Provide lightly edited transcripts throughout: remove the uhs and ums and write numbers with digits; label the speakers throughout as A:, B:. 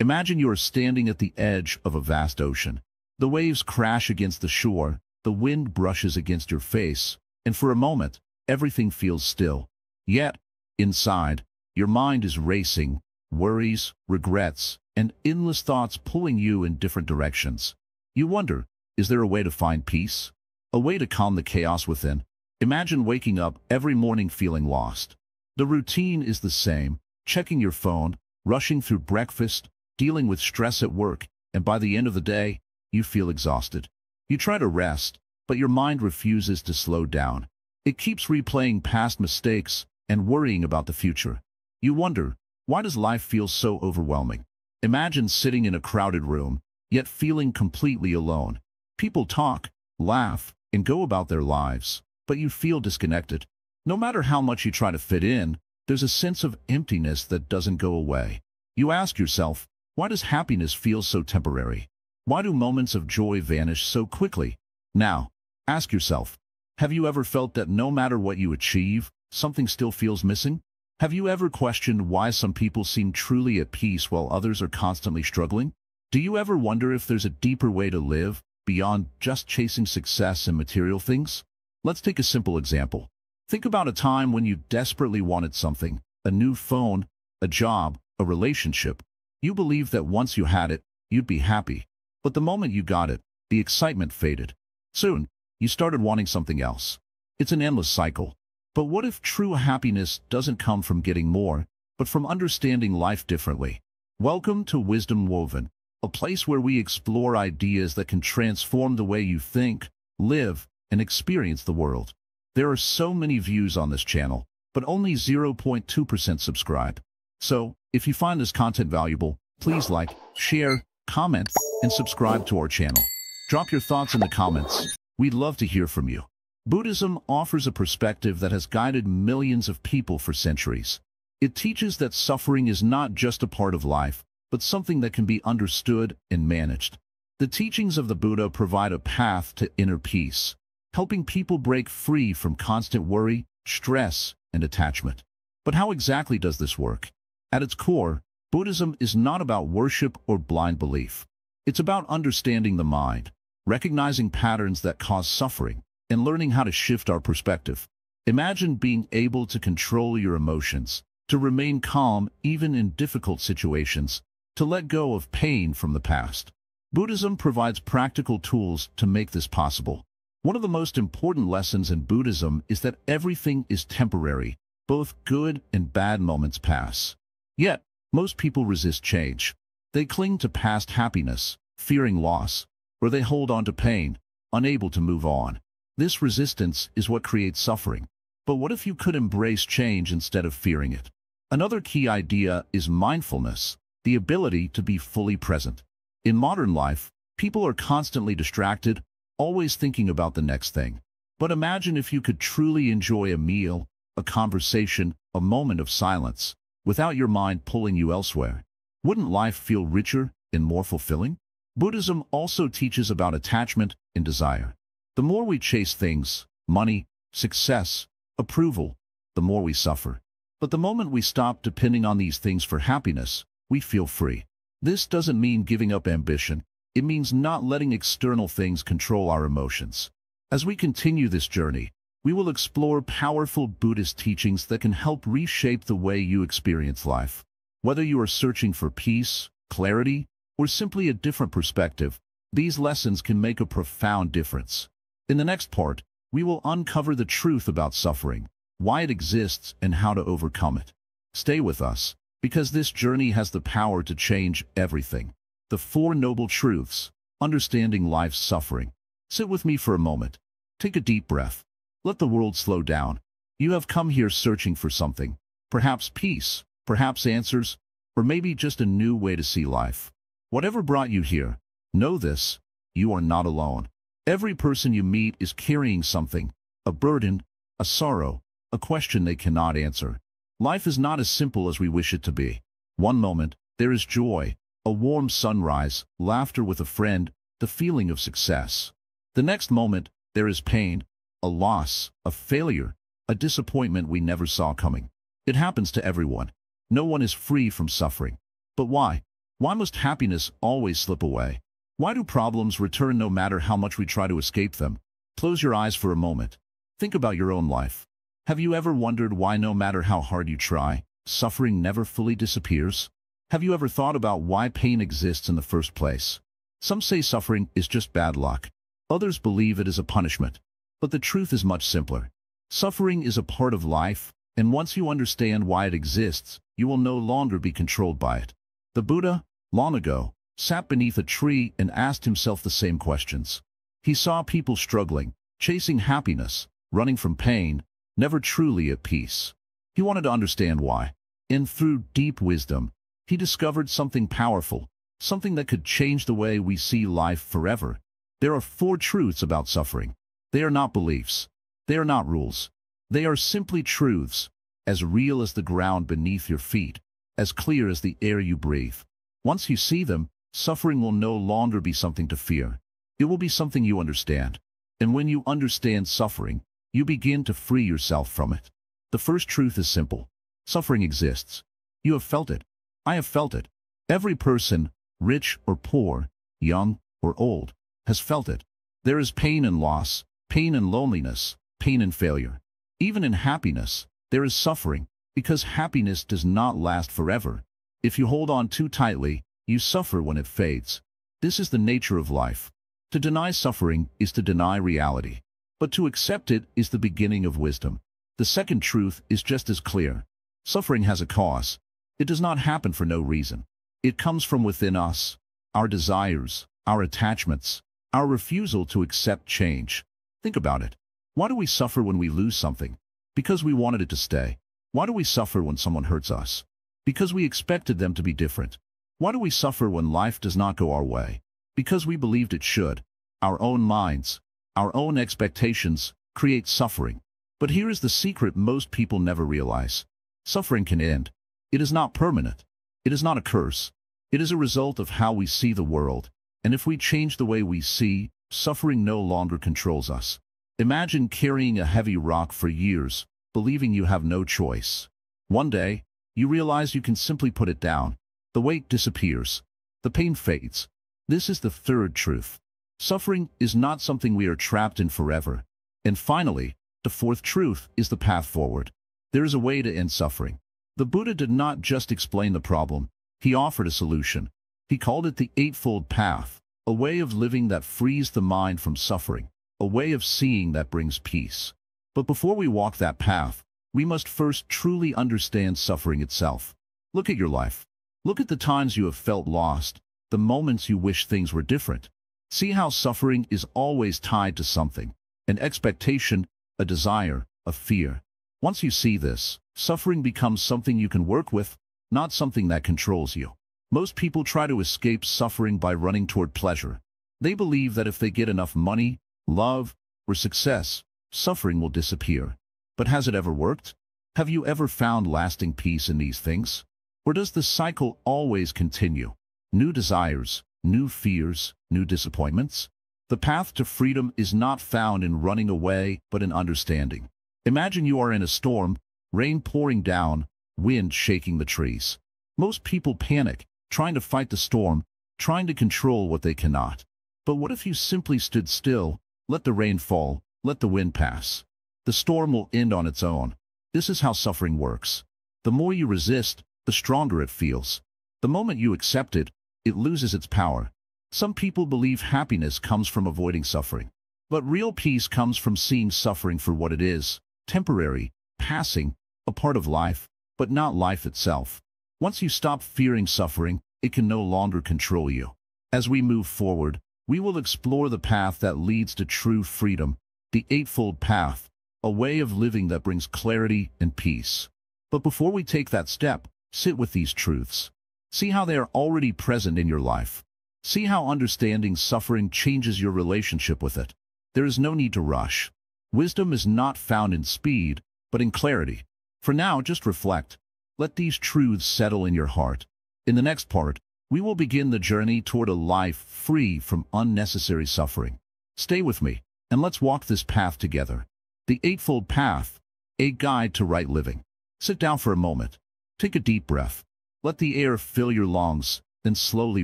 A: Imagine you are standing at the edge of a vast ocean. The waves crash against the shore, the wind brushes against your face, and for a moment, everything feels still. Yet, inside, your mind is racing, worries, regrets, and endless thoughts pulling you in different directions. You wonder, is there a way to find peace? A way to calm the chaos within? Imagine waking up every morning feeling lost. The routine is the same, checking your phone, rushing through breakfast, dealing with stress at work, and by the end of the day, you feel exhausted. You try to rest, but your mind refuses to slow down. It keeps replaying past mistakes and worrying about the future. You wonder, why does life feel so overwhelming? Imagine sitting in a crowded room, yet feeling completely alone. People talk, laugh, and go about their lives, but you feel disconnected. No matter how much you try to fit in, there's a sense of emptiness that doesn't go away. You ask yourself, why does happiness feel so temporary? Why do moments of joy vanish so quickly? Now, ask yourself, have you ever felt that no matter what you achieve, something still feels missing? Have you ever questioned why some people seem truly at peace while others are constantly struggling? Do you ever wonder if there's a deeper way to live, beyond just chasing success and material things? Let's take a simple example. Think about a time when you desperately wanted something, a new phone, a job, a relationship. You believed that once you had it, you'd be happy. But the moment you got it, the excitement faded. Soon, you started wanting something else. It's an endless cycle. But what if true happiness doesn't come from getting more, but from understanding life differently? Welcome to Wisdom Woven, a place where we explore ideas that can transform the way you think, live, and experience the world. There are so many views on this channel, but only 0.2% subscribe. So, if you find this content valuable, please like, share, comment, and subscribe to our channel. Drop your thoughts in the comments. We'd love to hear from you. Buddhism offers a perspective that has guided millions of people for centuries. It teaches that suffering is not just a part of life, but something that can be understood and managed. The teachings of the Buddha provide a path to inner peace, helping people break free from constant worry, stress, and attachment. But how exactly does this work? At its core, Buddhism is not about worship or blind belief. It's about understanding the mind, recognizing patterns that cause suffering, and learning how to shift our perspective. Imagine being able to control your emotions, to remain calm even in difficult situations, to let go of pain from the past. Buddhism provides practical tools to make this possible. One of the most important lessons in Buddhism is that everything is temporary. Both good and bad moments pass. Yet, most people resist change. They cling to past happiness, fearing loss, or they hold on to pain, unable to move on. This resistance is what creates suffering. But what if you could embrace change instead of fearing it? Another key idea is mindfulness, the ability to be fully present. In modern life, people are constantly distracted, always thinking about the next thing. But imagine if you could truly enjoy a meal, a conversation, a moment of silence, without your mind pulling you elsewhere. Wouldn't life feel richer and more fulfilling? Buddhism also teaches about attachment and desire. The more we chase things, money, success, approval, the more we suffer. But the moment we stop depending on these things for happiness, we feel free. This doesn't mean giving up ambition. It means not letting external things control our emotions. As we continue this journey, we will explore powerful Buddhist teachings that can help reshape the way you experience life. Whether you are searching for peace, clarity, or simply a different perspective, these lessons can make a profound difference. In the next part, we will uncover the truth about suffering, why it exists, and how to overcome it. Stay with us, because this journey has the power to change everything. The Four Noble Truths, understanding life's suffering. Sit with me for a moment. Take a deep breath. Let the world slow down. You have come here searching for something. Perhaps peace, perhaps answers, or maybe just a new way to see life. Whatever brought you here, know this: you are not alone. Every person you meet is carrying something, a burden, a sorrow, a question they cannot answer. Life is not as simple as we wish it to be. One moment, there is joy, a warm sunrise, laughter with a friend, the feeling of success. The next moment, there is pain, a loss, a failure, a disappointment we never saw coming. It happens to everyone. No one is free from suffering. But why? Why must happiness always slip away? Why do problems return no matter how much we try to escape them? Close your eyes for a moment. Think about your own life. Have you ever wondered why no matter how hard you try, suffering never fully disappears? Have you ever thought about why pain exists in the first place? Some say suffering is just bad luck. Others believe it is a punishment. But the truth is much simpler. Suffering is a part of life, and once you understand why it exists, you will no longer be controlled by it. The Buddha, long ago, sat beneath a tree and asked himself the same questions. He saw people struggling, chasing happiness, running from pain, never truly at peace. He wanted to understand why. And through deep wisdom, he discovered something powerful, something that could change the way we see life forever. There are 4 truths about suffering. They are not beliefs. They are not rules. They are simply truths, as real as the ground beneath your feet, as clear as the air you breathe. Once you see them, suffering will no longer be something to fear. It will be something you understand. And when you understand suffering, you begin to free yourself from it. The first truth is simple. Suffering exists. You have felt it. I have felt it. Every person, rich or poor, young or old, has felt it. There is pain and loss, pain and loneliness, pain and failure. Even in happiness, there is suffering, because happiness does not last forever. If you hold on too tightly, you suffer when it fades. This is the nature of life. To deny suffering is to deny reality. But to accept it is the beginning of wisdom. The second truth is just as clear. Suffering has a cause. It does not happen for no reason. It comes from within us, our desires, our attachments, our refusal to accept change. Think about it. Why do we suffer when we lose something? Because we wanted it to stay. Why do we suffer when someone hurts us? Because we expected them to be different. Why do we suffer when life does not go our way? Because we believed it should. Our own minds, our own expectations, create suffering. But here is the secret most people never realize. Suffering can end. It is not permanent. It is not a curse. It is a result of how we see the world. And if we change the way we see, suffering no longer controls us. Imagine carrying a heavy rock for years, believing you have no choice. One day, you realize you can simply put it down. The weight disappears. The pain fades. This is the third truth. Suffering is not something we are trapped in forever. And finally, the fourth truth is the path forward. There is a way to end suffering. The Buddha did not just explain the problem. He offered a solution. He called it the Eightfold Path, a way of living that frees the mind from suffering, a way of seeing that brings peace. But before we walk that path, we must first truly understand suffering itself. Look at your life. Look at the times you have felt lost, the moments you wish things were different. See how suffering is always tied to something, an expectation, a desire, a fear. Once you see this, suffering becomes something you can work with, not something that controls you. Most people try to escape suffering by running toward pleasure. They believe that if they get enough money, love, or success, suffering will disappear. But has it ever worked? Have you ever found lasting peace in these things? Or does the cycle always continue? New desires, new fears, new disappointments? The path to freedom is not found in running away, but in understanding. Imagine you are in a storm, rain pouring down, wind shaking the trees. Most people panic, trying to fight the storm, trying to control what they cannot. But what if you simply stood still, let the rain fall, let the wind pass? The storm will end on its own. This is how suffering works. The more you resist, the stronger it feels. The moment you accept it, it loses its power. Some people believe happiness comes from avoiding suffering. But real peace comes from seeing suffering for what it is, temporary, passing, a part of life, but not life itself. Once you stop fearing suffering, it can no longer control you. As we move forward, we will explore the path that leads to true freedom, the Eightfold Path, a way of living that brings clarity and peace. But before we take that step, sit with these truths. See how they are already present in your life. See how understanding suffering changes your relationship with it. There is no need to rush. Wisdom is not found in speed, but in clarity. For now, just reflect. Let these truths settle in your heart. In the next part, we will begin the journey toward a life free from unnecessary suffering. Stay with me, and let's walk this path together. The Eightfold Path, a guide to right living. Sit down for a moment. Take a deep breath. Let the air fill your lungs, then slowly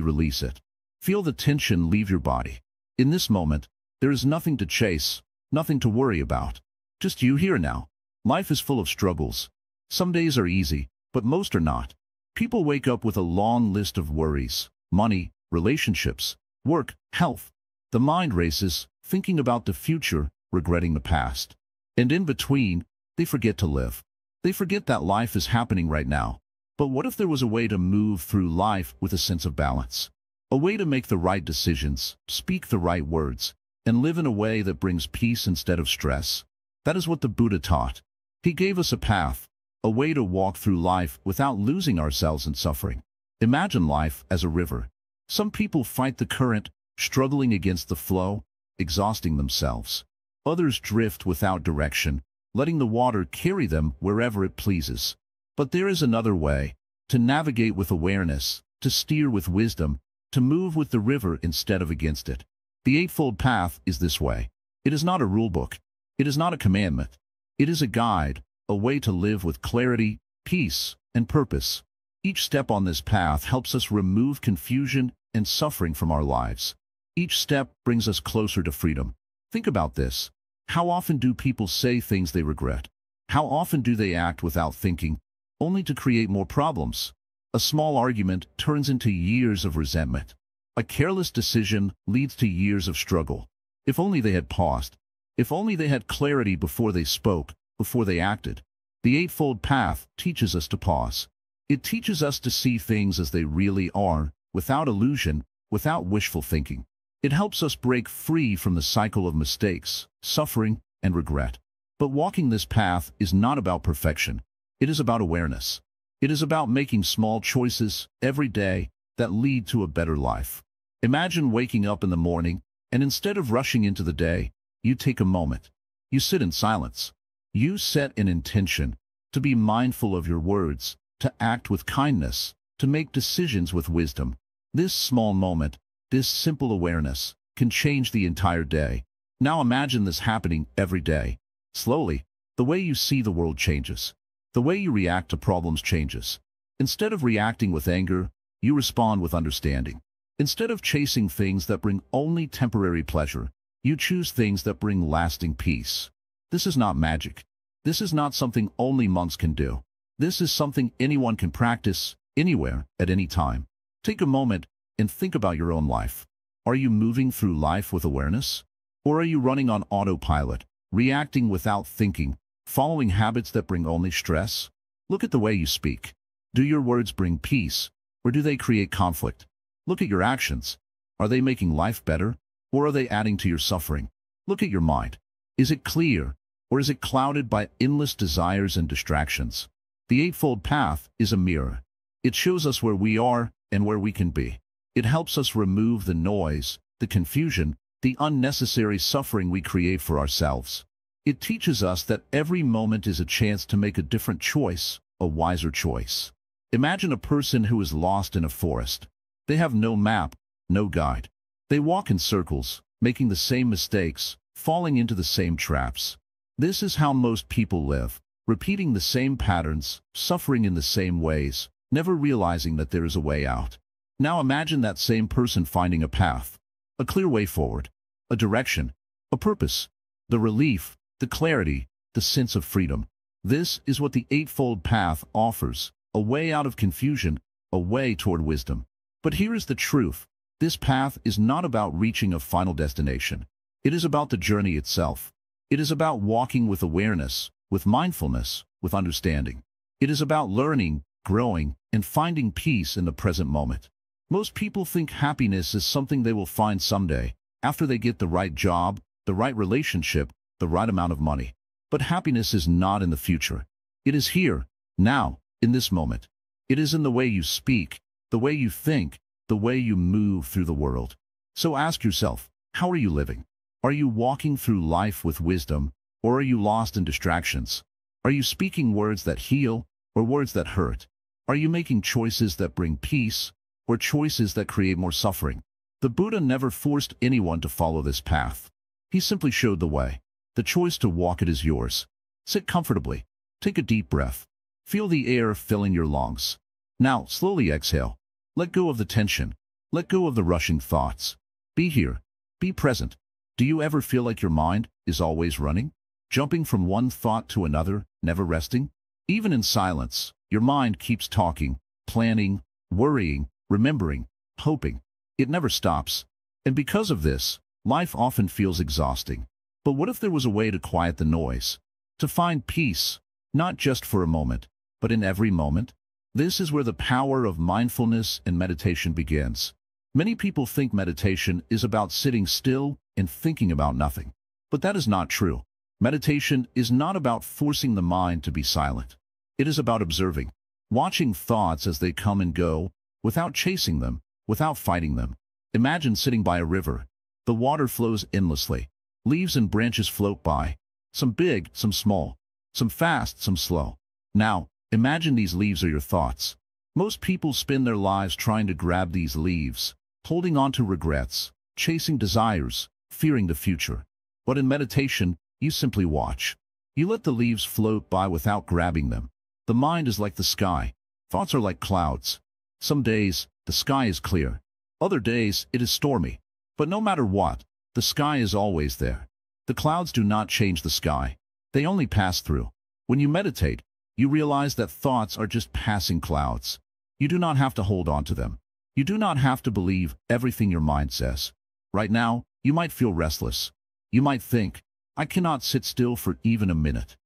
A: release it. Feel the tension leave your body. In this moment, there is nothing to chase, nothing to worry about. Just you here now. Life is full of struggles. Some days are easy, but most are not. People wake up with a long list of worries: money, relationships, work, health. The mind races, thinking about the future, regretting the past. And in between, they forget to live. They forget that life is happening right now. But what if there was a way to move through life with a sense of balance? A way to make the right decisions, speak the right words, and live in a way that brings peace instead of stress? That is what the Buddha taught. He gave us a path, a way to walk through life without losing ourselves in suffering. Imagine life as a river. Some people fight the current, struggling against the flow, exhausting themselves. Others drift without direction, letting the water carry them wherever it pleases. But there is another way: to navigate with awareness, to steer with wisdom, to move with the river instead of against it. The Eightfold Path is this way. It is not a rule book. It is not a commandment. It is a guide, a way to live with clarity, peace, and purpose. Each step on this path helps us remove confusion and suffering from our lives. Each step brings us closer to freedom. Think about this. How often do people say things they regret? How often do they act without thinking, only to create more problems? A small argument turns into years of resentment. A careless decision leads to years of struggle. If only they had paused. If only they had clarity before they spoke, before they acted. The Eightfold Path teaches us to pause. It teaches us to see things as they really are, without illusion, without wishful thinking. It helps us break free from the cycle of mistakes, suffering, and regret. But walking this path is not about perfection. It is about awareness. It is about making small choices every day that lead to a better life. Imagine waking up in the morning, and instead of rushing into the day, you take a moment. You sit in silence. You set an intention to be mindful of your words, to act with kindness, to make decisions with wisdom. This small moment, this simple awareness, can change the entire day. Now imagine this happening every day. Slowly, the way you see the world changes. The way you react to problems changes. Instead of reacting with anger, you respond with understanding. Instead of chasing things that bring only temporary pleasure, you choose things that bring lasting peace. This is not magic. This is not something only monks can do. This is something anyone can practice, anywhere, at any time. Take a moment and think about your own life. Are you moving through life with awareness? Or are you running on autopilot, reacting without thinking, following habits that bring only stress? Look at the way you speak. Do your words bring peace, or do they create conflict? Look at your actions. Are they making life better, or are they adding to your suffering? Look at your mind. Is it clear, or is it clouded by endless desires and distractions? The Eightfold Path is a mirror. It shows us where we are and where we can be. It helps us remove the noise, the confusion, the unnecessary suffering we create for ourselves. It teaches us that every moment is a chance to make a different choice, a wiser choice. Imagine a person who is lost in a forest. They have no map, no guide. They walk in circles, making the same mistakes, falling into the same traps. This is how most people live, repeating the same patterns, suffering in the same ways, never realizing that there is a way out. Now imagine that same person finding a path, a clear way forward, a direction, a purpose, the relief, the clarity, the sense of freedom. This is what the Eightfold Path offers, a way out of confusion, a way toward wisdom. But here is the truth. This path is not about reaching a final destination. It is about the journey itself. It is about walking with awareness, with mindfulness, with understanding. It is about learning, growing, and finding peace in the present moment. Most people think happiness is something they will find someday, after they get the right job, the right relationship, the right amount of money. But happiness is not in the future. It is here, now, in this moment. It is in the way you speak, the way you think, the way you move through the world. So ask yourself, how are you living? Are you walking through life with wisdom, or are you lost in distractions? Are you speaking words that heal, or words that hurt? Are you making choices that bring peace, or choices that create more suffering? The Buddha never forced anyone to follow this path. He simply showed the way. The choice to walk it is yours. Sit comfortably. Take a deep breath. Feel the air filling your lungs. Now, slowly exhale. Let go of the tension. Let go of the rushing thoughts. Be here. Be present. Do you ever feel like your mind is always running? Jumping from one thought to another, never resting? Even in silence, your mind keeps talking, planning, worrying, remembering, hoping. It never stops. And because of this, life often feels exhausting. But what if there was a way to quiet the noise? To find peace, not just for a moment, but in every moment? This is where the power of mindfulness and meditation begins. Many people think meditation is about sitting still and thinking about nothing. But that is not true. Meditation is not about forcing the mind to be silent. It is about observing, watching thoughts as they come and go, without chasing them, without fighting them. Imagine sitting by a river. The water flows endlessly. Leaves and branches float by, some big, some small, some fast, some slow. Now, imagine these leaves are your thoughts. Most people spend their lives trying to grab these leaves, holding on to regrets, chasing desires, fearing the future. But in meditation, you simply watch. You let the leaves float by without grabbing them. The mind is like the sky. Thoughts are like clouds. Some days, the sky is clear. Other days, it is stormy. But no matter what, the sky is always there. The clouds do not change the sky. They only pass through. When you meditate, you realize that thoughts are just passing clouds. You do not have to hold on to them. You do not have to believe everything your mind says. Right now, you might feel restless. You might think, I cannot sit still for even a minute.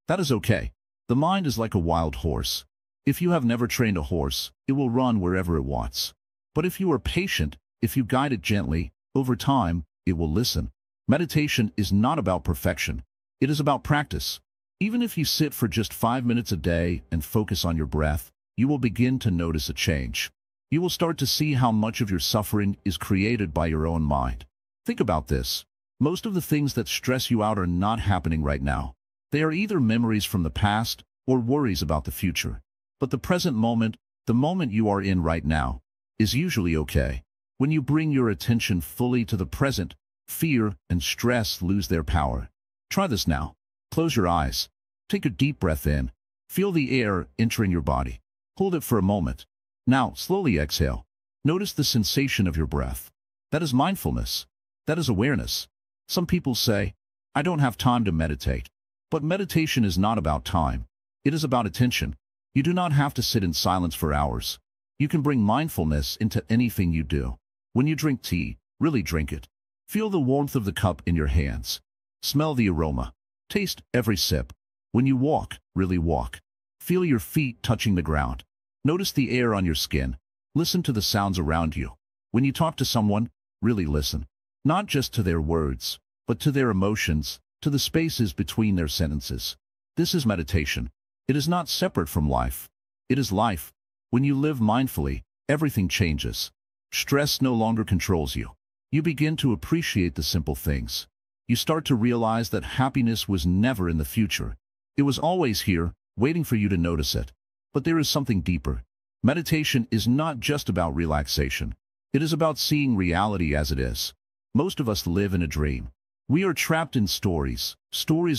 A: That is okay. The mind is like a wild horse. If you have never trained a horse, it will run wherever it wants. But if you are patient, if you guide it gently, over time, it will listen. Meditation is not about perfection. It is about practice. Even if you sit for just 5 minutes a day and focus on your breath, you will begin to notice a change. You will start to see how much of your suffering is created by your own mind. Think about this. Most of the things that stress you out are not happening right now. They are either memories from the past or worries about the future. But the present moment, the moment you are in right now, is usually okay. When you bring your attention fully to the present, fear and stress lose their power. Try this now. Close your eyes. Take a deep breath in. Feel the air entering your body. Hold it for a moment. Now, slowly exhale. Notice the sensation of your breath. That is mindfulness. That is awareness. Some people say, I don't have time to meditate. But meditation is not about time. It is about attention. You do not have to sit in silence for hours. You can bring mindfulness into anything you do. When you drink tea, really drink it. Feel the warmth of the cup in your hands. Smell the aroma. Taste every sip. When you walk, really walk. Feel your feet touching the ground. Notice the air on your skin. Listen to the sounds around you. When you talk to someone, really listen. Not just to their words, but to their emotions, to the spaces between their sentences. This is meditation. It is not separate from life. It is life. When you live mindfully, everything changes. Stress no longer controls you. You begin to appreciate the simple things. You start to realize that happiness was never in the future. It was always here, waiting for you to notice it. But there is something deeper. Meditation is not just about relaxation. It is about seeing reality as it is. Most of us live in a dream. We are trapped in stories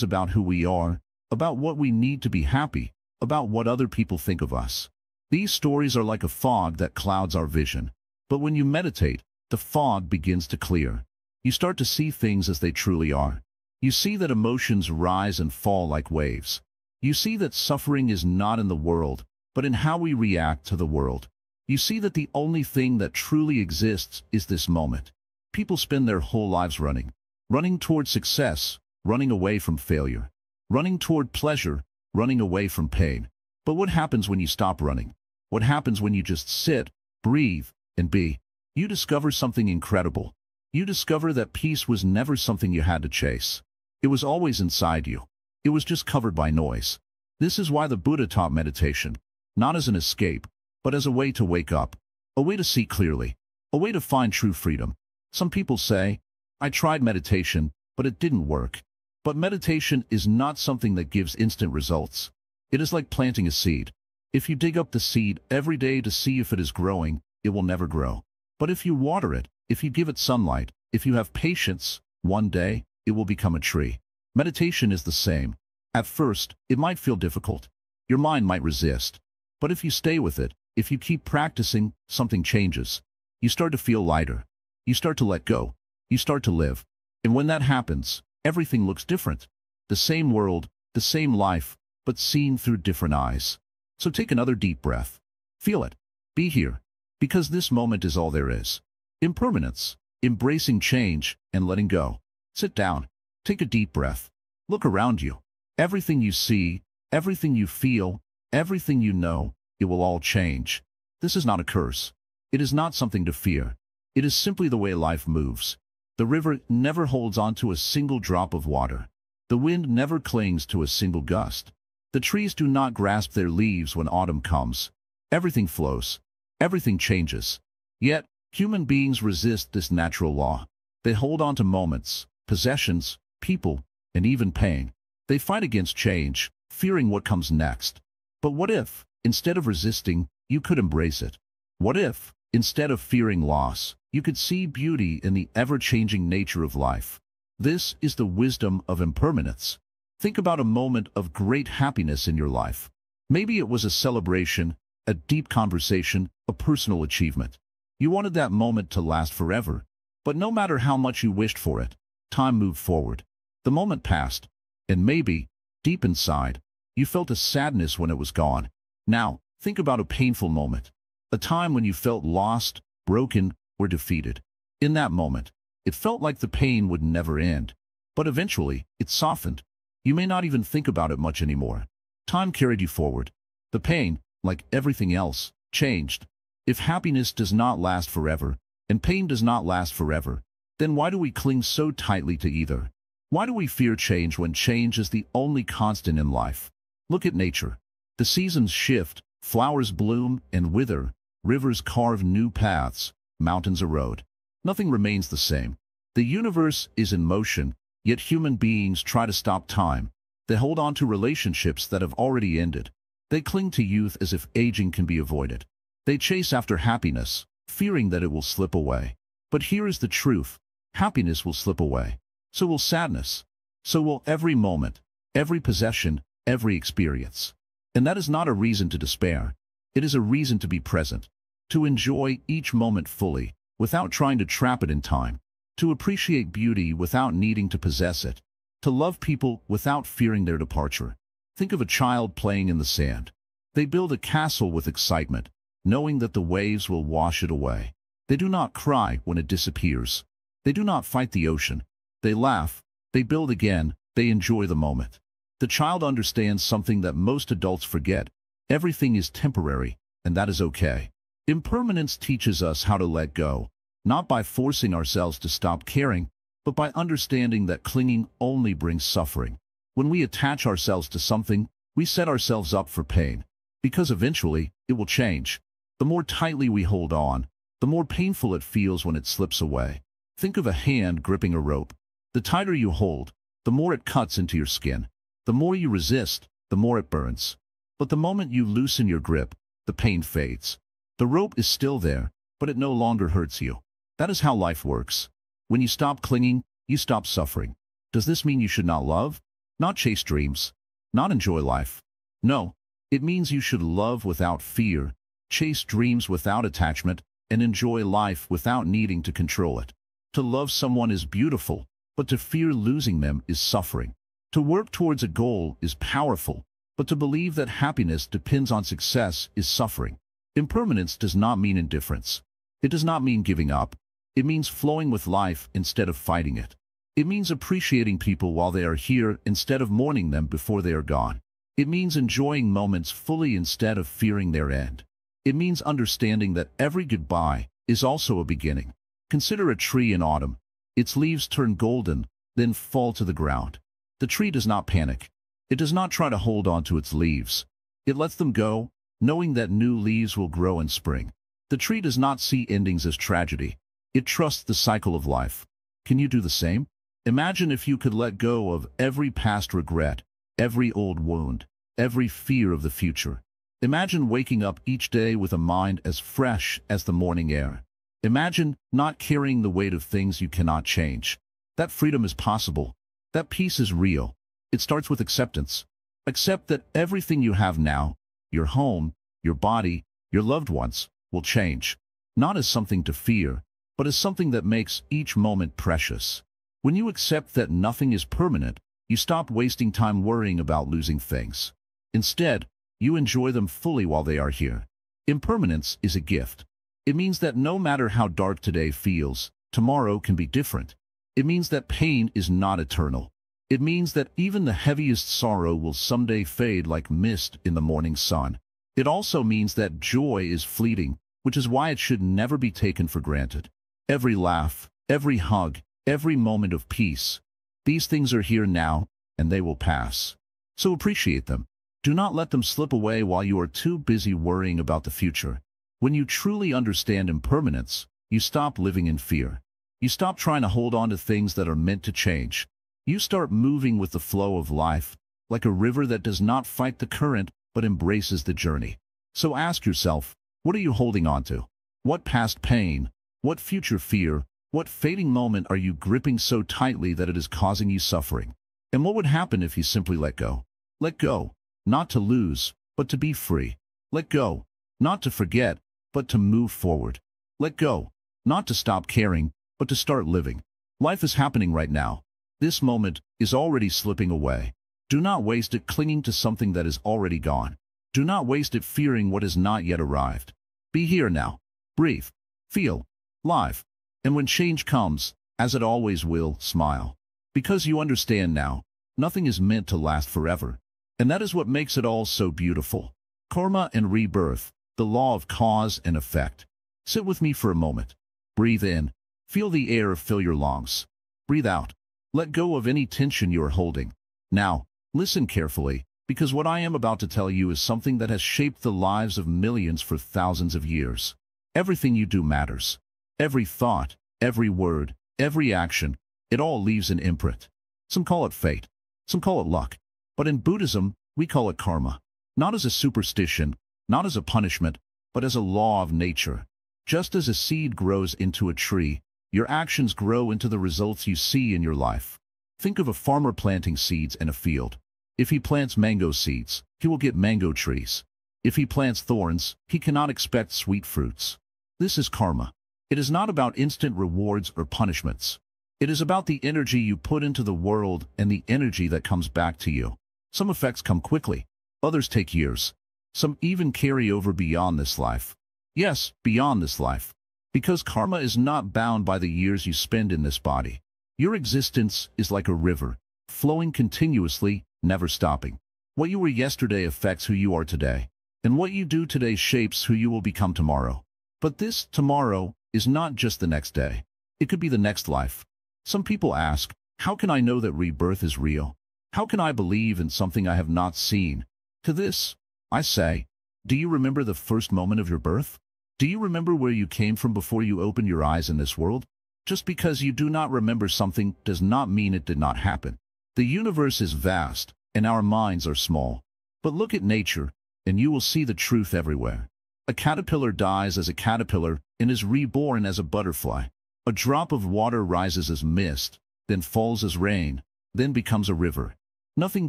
A: about who we are, about what we need to be happy, about what other people think of us. These stories are like a fog that clouds our vision. But when you meditate, the fog begins to clear. You start to see things as they truly are. You see that emotions rise and fall like waves. You see that suffering is not in the world, but in how we react to the world. You see that the only thing that truly exists is this moment. People spend their whole lives running toward success, running away from failure, running toward pleasure, running away from pain. But what happens when you stop running? What happens when you just sit, breathe, and be? You discover something incredible. You discover that peace was never something you had to chase. It was always inside you. It was just covered by noise. This is why the Buddha taught meditation, not as an escape, but as a way to wake up, a way to see clearly, a way to find true freedom. Some people say, I tried meditation, but it didn't work. But meditation is not something that gives instant results. It is like planting a seed. If you dig up the seed every day to see if it is growing, it will never grow. But if you water it, if you give it sunlight, if you have patience, one day, it will become a tree. Meditation is the same. At first, it might feel difficult. Your mind might resist. But if you stay with it, If you keep practicing, something changes. You start to feel lighter. You start to let go. You start to live. And when that happens, everything looks different. The same world, the same life, but seen through different eyes. So take another deep breath. Feel it. Be here. Because this moment is all there is. Impermanence, embracing change, and letting go. Sit down. Take a deep breath. Look around you. Everything you see, everything you feel, everything you know, it will all change. This is not a curse. It is not something to fear. It is simply the way life moves. The river never holds on to a single drop of water. The wind never clings to a single gust. The trees do not grasp their leaves when autumn comes. Everything flows. Everything changes. Yet, human beings resist this natural law. They hold on to moments, possessions, people, and even pain. They fight against change, fearing what comes next. But what if, instead of resisting, you could embrace it? What if, instead of fearing loss, you could see beauty in the ever-changing nature of life? This is the wisdom of impermanence. Think about a moment of great happiness in your life. Maybe it was a celebration, a deep conversation, a personal achievement. You wanted that moment to last forever. But no matter how much you wished for it, time moved forward. The moment passed, and maybe, deep inside, you felt a sadness when it was gone. Now, think about a painful moment. A time when you felt lost, broken, or defeated. In that moment, it felt like the pain would never end. But eventually, it softened. You may not even think about it much anymore. Time carried you forward. The pain, like everything else, changed. If happiness does not last forever, and pain does not last forever, then why do we cling so tightly to either? Why do we fear change when change is the only constant in life? Look at nature. The seasons shift, flowers bloom and wither, rivers carve new paths, mountains erode. Nothing remains the same. The universe is in motion, yet human beings try to stop time. They hold on to relationships that have already ended. They cling to youth as if aging can be avoided. They chase after happiness, fearing that it will slip away. But here is the truth. Happiness will slip away. So will sadness. So will every moment, every possession, every experience. And that is not a reason to despair. It is a reason to be present, to enjoy each moment fully, without trying to trap it in time, to appreciate beauty without needing to possess it, to love people without fearing their departure. Think of a child playing in the sand. They build a castle with excitement, knowing that the waves will wash it away. They do not cry when it disappears. They do not fight the ocean. They laugh, they build again, they enjoy the moment. The child understands something that most adults forget. Everything is temporary, and that is okay. Impermanence teaches us how to let go, not by forcing ourselves to stop caring, but by understanding that clinging only brings suffering. When we attach ourselves to something, we set ourselves up for pain, because eventually it will change. The more tightly we hold on, the more painful it feels when it slips away. Think of a hand gripping a rope. The tighter you hold, the more it cuts into your skin. The more you resist, the more it burns. But the moment you loosen your grip, the pain fades. The rope is still there, but it no longer hurts you. That is how life works. When you stop clinging, you stop suffering. Does this mean you should not love? Not chase dreams? Not enjoy life? No, it means you should love without fear, chase dreams without attachment, and enjoy life without needing to control it. To love someone is beautiful, but to fear losing them is suffering. To work towards a goal is powerful, but to believe that happiness depends on success is suffering. Impermanence does not mean indifference. It does not mean giving up. It means flowing with life instead of fighting it. It means appreciating people while they are here instead of mourning them before they are gone. It means enjoying moments fully instead of fearing their end. It means understanding that every goodbye is also a beginning. Consider a tree in autumn. Its leaves turn golden, then fall to the ground. The tree does not panic. It does not try to hold on to its leaves. It lets them go, knowing that new leaves will grow in spring. The tree does not see endings as tragedy. It trusts the cycle of life. Can you do the same? Imagine if you could let go of every past regret, every old wound, every fear of the future. Imagine waking up each day with a mind as fresh as the morning air. Imagine not carrying the weight of things you cannot change. That freedom is possible. That peace is real. It starts with acceptance. Accept that everything you have now, your home, your body, Your loved ones will change, not as something to fear, but as something that makes each moment precious. When you accept that nothing is permanent, you stop wasting time worrying about losing things. Instead, you enjoy them fully while they are here. Impermanence is a gift. It means that no matter how dark today feels, tomorrow can be different. It means that pain is not eternal. It means that even the heaviest sorrow will someday fade like mist in the morning sun. It also means that joy is fleeting, which is why it should never be taken for granted. Every laugh, every hug, every moment of peace, these things are here now, and they will pass. So appreciate them. Do not let them slip away while you are too busy worrying about the future. When you truly understand impermanence, you stop living in fear. You stop trying to hold on to things that are meant to change. You start moving with the flow of life, like a river that does not fight the current but embraces the journey. So ask yourself, what are you holding on to? What past pain? What future fear? What fading moment are you gripping so tightly that it is causing you suffering? And what would happen if you simply let go? Let go, not to lose, but to be free. Let go, not to forget, but to move forward. Let go, not to stop caring, but to start living. Life is happening right now. This moment is already slipping away. Do not waste it clinging to something that is already gone. Do not waste it fearing what has not yet arrived. Be here now. Breathe. Feel. Live. And when change comes, as it always will, smile. Because you understand now, nothing is meant to last forever. And that is what makes it all so beautiful. Karma and rebirth, the law of cause and effect. Sit with me for a moment. Breathe in. Feel the air fill your lungs. Breathe out. Let go of any tension you are holding. Now, listen carefully, because what I am about to tell you is something that has shaped the lives of millions for thousands of years. Everything you do matters. Every thought, every word, every action, it all leaves an imprint. Some call it fate, some call it luck. But in Buddhism, we call it karma. Not as a superstition, not as a punishment, but as a law of nature. Just as a seed grows into a tree, your actions grow into the results you see in your life. Think of a farmer planting seeds in a field. If he plants mango seeds, he will get mango trees. If he plants thorns, he cannot expect sweet fruits. This is karma. It is not about instant rewards or punishments. It is about the energy you put into the world and the energy that comes back to you. Some effects come quickly. Others take years. Some even carry over beyond this life. Yes, beyond this life. Because karma is not bound by the years you spend in this body. Your existence is like a river, flowing continuously, never stopping. What you were yesterday affects who you are today, and what you do today shapes who you will become tomorrow. But this tomorrow is not just the next day. It could be the next life. Some people ask, how can I know that rebirth is real? How can I believe in something I have not seen? To this, I say, do you remember the first moment of your birth? Do you remember where you came from before you opened your eyes in this world? Just because you do not remember something does not mean it did not happen. The universe is vast, and our minds are small. But look at nature, and you will see the truth everywhere. A caterpillar dies as a caterpillar and is reborn as a butterfly. A drop of water rises as mist, then falls as rain, then becomes a river. Nothing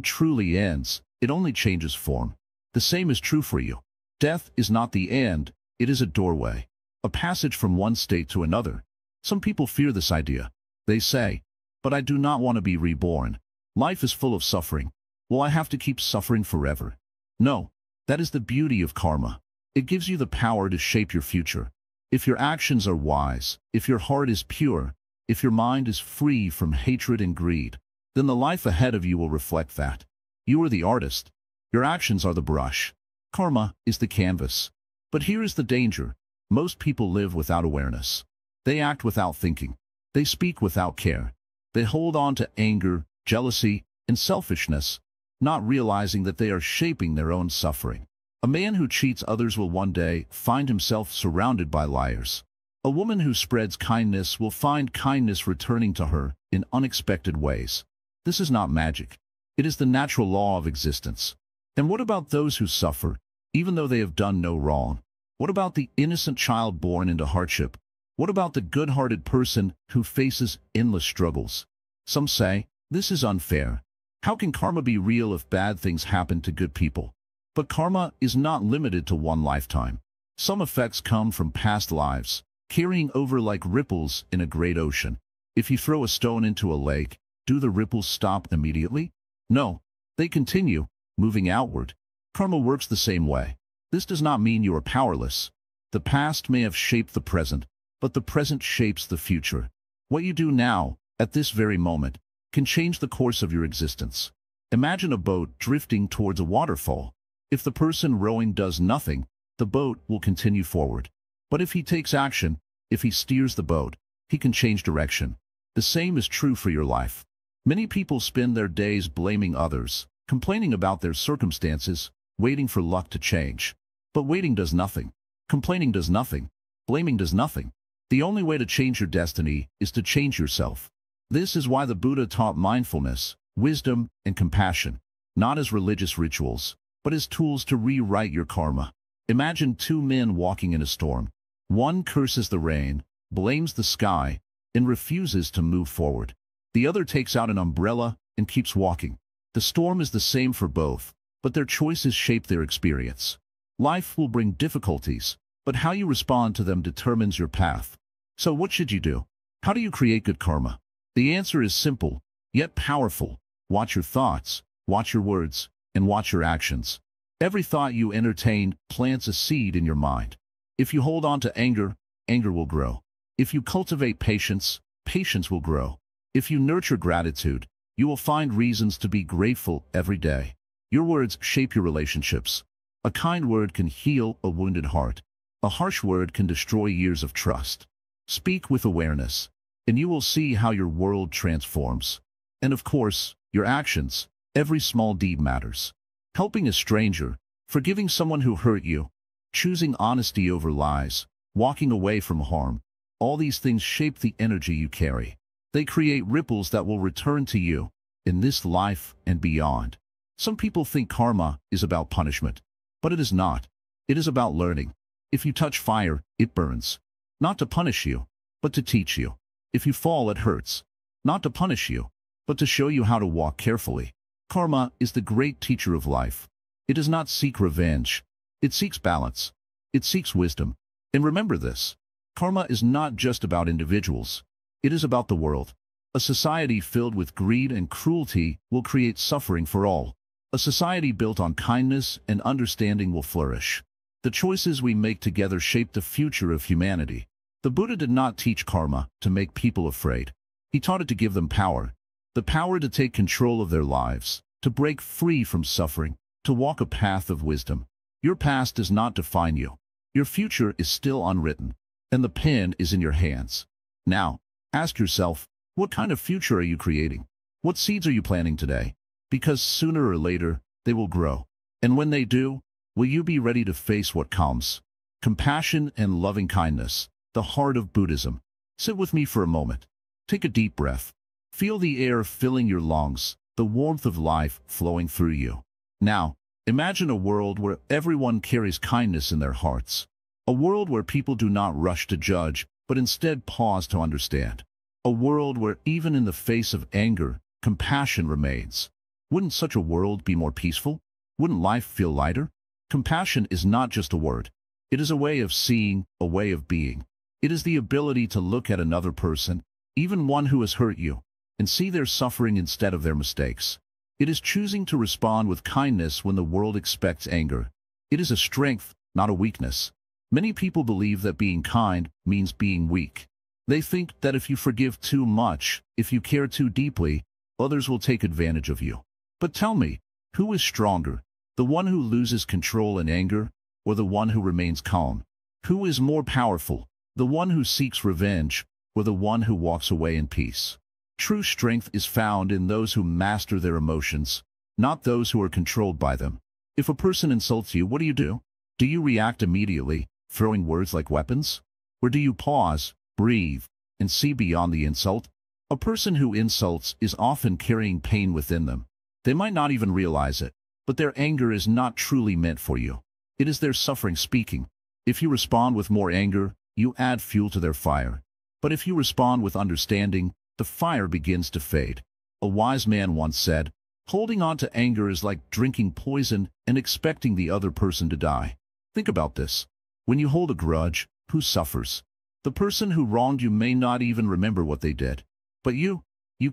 A: truly ends, it only changes form. The same is true for you. Death is not the end. It is a doorway, a passage from one state to another. Some people fear this idea. They say, but I do not want to be reborn. Life is full of suffering. Will I have to keep suffering forever? No, that is the beauty of karma. It gives you the power to shape your future. If your actions are wise, if your heart is pure, if your mind is free from hatred and greed, then the life ahead of you will reflect that. You are the artist. Your actions are the brush. Karma is the canvas. But here is the danger. Most people live without awareness. They act without thinking. They speak without care. They hold on to anger, jealousy, and selfishness, not realizing that they are shaping their own suffering. A man who cheats others will one day find himself surrounded by liars. A woman who spreads kindness will find kindness returning to her in unexpected ways. This is not magic. It is the natural law of existence. And what about those who suffer, even though they have done no wrong? What about the innocent child born into hardship? What about the good-hearted person who faces endless struggles? Some say, this is unfair. How can karma be real if bad things happen to good people? But karma is not limited to one lifetime. Some effects come from past lives, carrying over like ripples in a great ocean. If you throw a stone into a lake, do the ripples stop immediately? No, they continue, moving outward. Karma works the same way. This does not mean you are powerless. The past may have shaped the present, but the present shapes the future. What you do now, at this very moment, can change the course of your existence. Imagine a boat drifting towards a waterfall. If the person rowing does nothing, the boat will continue forward. But if he takes action, if he steers the boat, he can change direction. The same is true for your life. Many people spend their days blaming others, complaining about their circumstances, waiting for luck to change. But waiting does nothing. Complaining does nothing. Blaming does nothing. The only way to change your destiny is to change yourself. This is why the Buddha taught mindfulness, wisdom, and compassion, not as religious rituals, but as tools to rewrite your karma. Imagine two men walking in a storm. One curses the rain, blames the sky, and refuses to move forward. The other takes out an umbrella and keeps walking. The storm is the same for both, but their choices shape their experience. Life will bring difficulties, but how you respond to them determines your path. So what should you do? How do you create good karma? The answer is simple, yet powerful. Watch your thoughts, watch your words, and watch your actions. Every thought you entertain plants a seed in your mind. If you hold on to anger, anger will grow. If you cultivate patience, patience will grow. If you nurture gratitude, you will find reasons to be grateful every day. Your words shape your relationships. A kind word can heal a wounded heart. A harsh word can destroy years of trust. Speak with awareness, and you will see how your world transforms. And of course, your actions. Every small deed matters. Helping a stranger, forgiving someone who hurt you, choosing honesty over lies, walking away from harm, all these things shape the energy you carry. They create ripples that will return to you, in this life and beyond. Some people think karma is about punishment, but it is not. It is about learning. If you touch fire, it burns. Not to punish you, but to teach you. If you fall, it hurts. Not to punish you, but to show you how to walk carefully. Karma is the great teacher of life. It does not seek revenge. It seeks balance. It seeks wisdom. And remember this, karma is not just about individuals. It is about the world. A society filled with greed and cruelty will create suffering for all. A society built on kindness and understanding will flourish. The choices we make together shape the future of humanity. The Buddha did not teach karma to make people afraid. He taught it to give them power. The power to take control of their lives, to break free from suffering, to walk a path of wisdom. Your past does not define you. Your future is still unwritten, and the pen is in your hands. Now, ask yourself, what kind of future are you creating? What seeds are you planting today? Because sooner or later, they will grow. And when they do, will you be ready to face what comes? Compassion and loving kindness, the heart of Buddhism. Sit with me for a moment. Take a deep breath. Feel the air filling your lungs, the warmth of life flowing through you. Now, imagine a world where everyone carries kindness in their hearts. A world where people do not rush to judge, but instead pause to understand. A world where even in the face of anger, compassion remains. Wouldn't such a world be more peaceful? Wouldn't life feel lighter? Compassion is not just a word. It is a way of seeing, a way of being. It is the ability to look at another person, even one who has hurt you, and see their suffering instead of their mistakes. It is choosing to respond with kindness when the world expects anger. It is a strength, not a weakness. Many people believe that being kind means being weak. They think that if you forgive too much, if you care too deeply, others will take advantage of you. But tell me, who is stronger, the one who loses control in anger, or the one who remains calm? Who is more powerful, the one who seeks revenge, or the one who walks away in peace? True strength is found in those who master their emotions, not those who are controlled by them. If a person insults you, what do? Do you react immediately, throwing words like weapons? Or do you pause, breathe, and see beyond the insult? A person who insults is often carrying pain within them. They might not even realize it, but their anger is not truly meant for you. It is their suffering speaking. If you respond with more anger, you add fuel to their fire. But if you respond with understanding, the fire begins to fade. A wise man once said, "Holding on to anger is like drinking poison and expecting the other person to die." Think about this. When you hold a grudge, who suffers? The person who wronged you may not even remember what they did. But you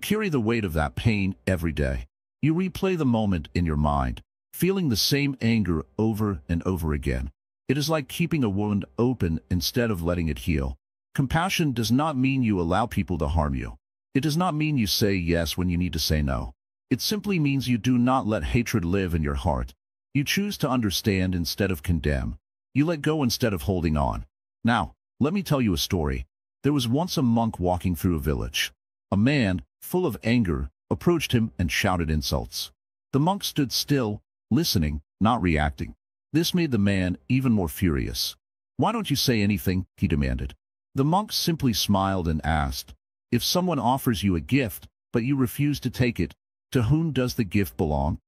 A: carry the weight of that pain every day. You replay the moment in your mind, feeling the same anger over and over again. It is like keeping a wound open instead of letting it heal. Compassion does not mean you allow people to harm you. It does not mean you say yes when you need to say no. It simply means you do not let hatred live in your heart. You choose to understand instead of condemn. You let go instead of holding on. Now, let me tell you a story. There was once a monk walking through a village. A man, full of anger, approached him and shouted insults. The monk stood still, listening, not reacting. This made the man even more furious. "Why don't you say anything?" he demanded. The monk simply smiled and asked, "If someone offers you a gift, but you refuse to take it, to whom does the gift belong?"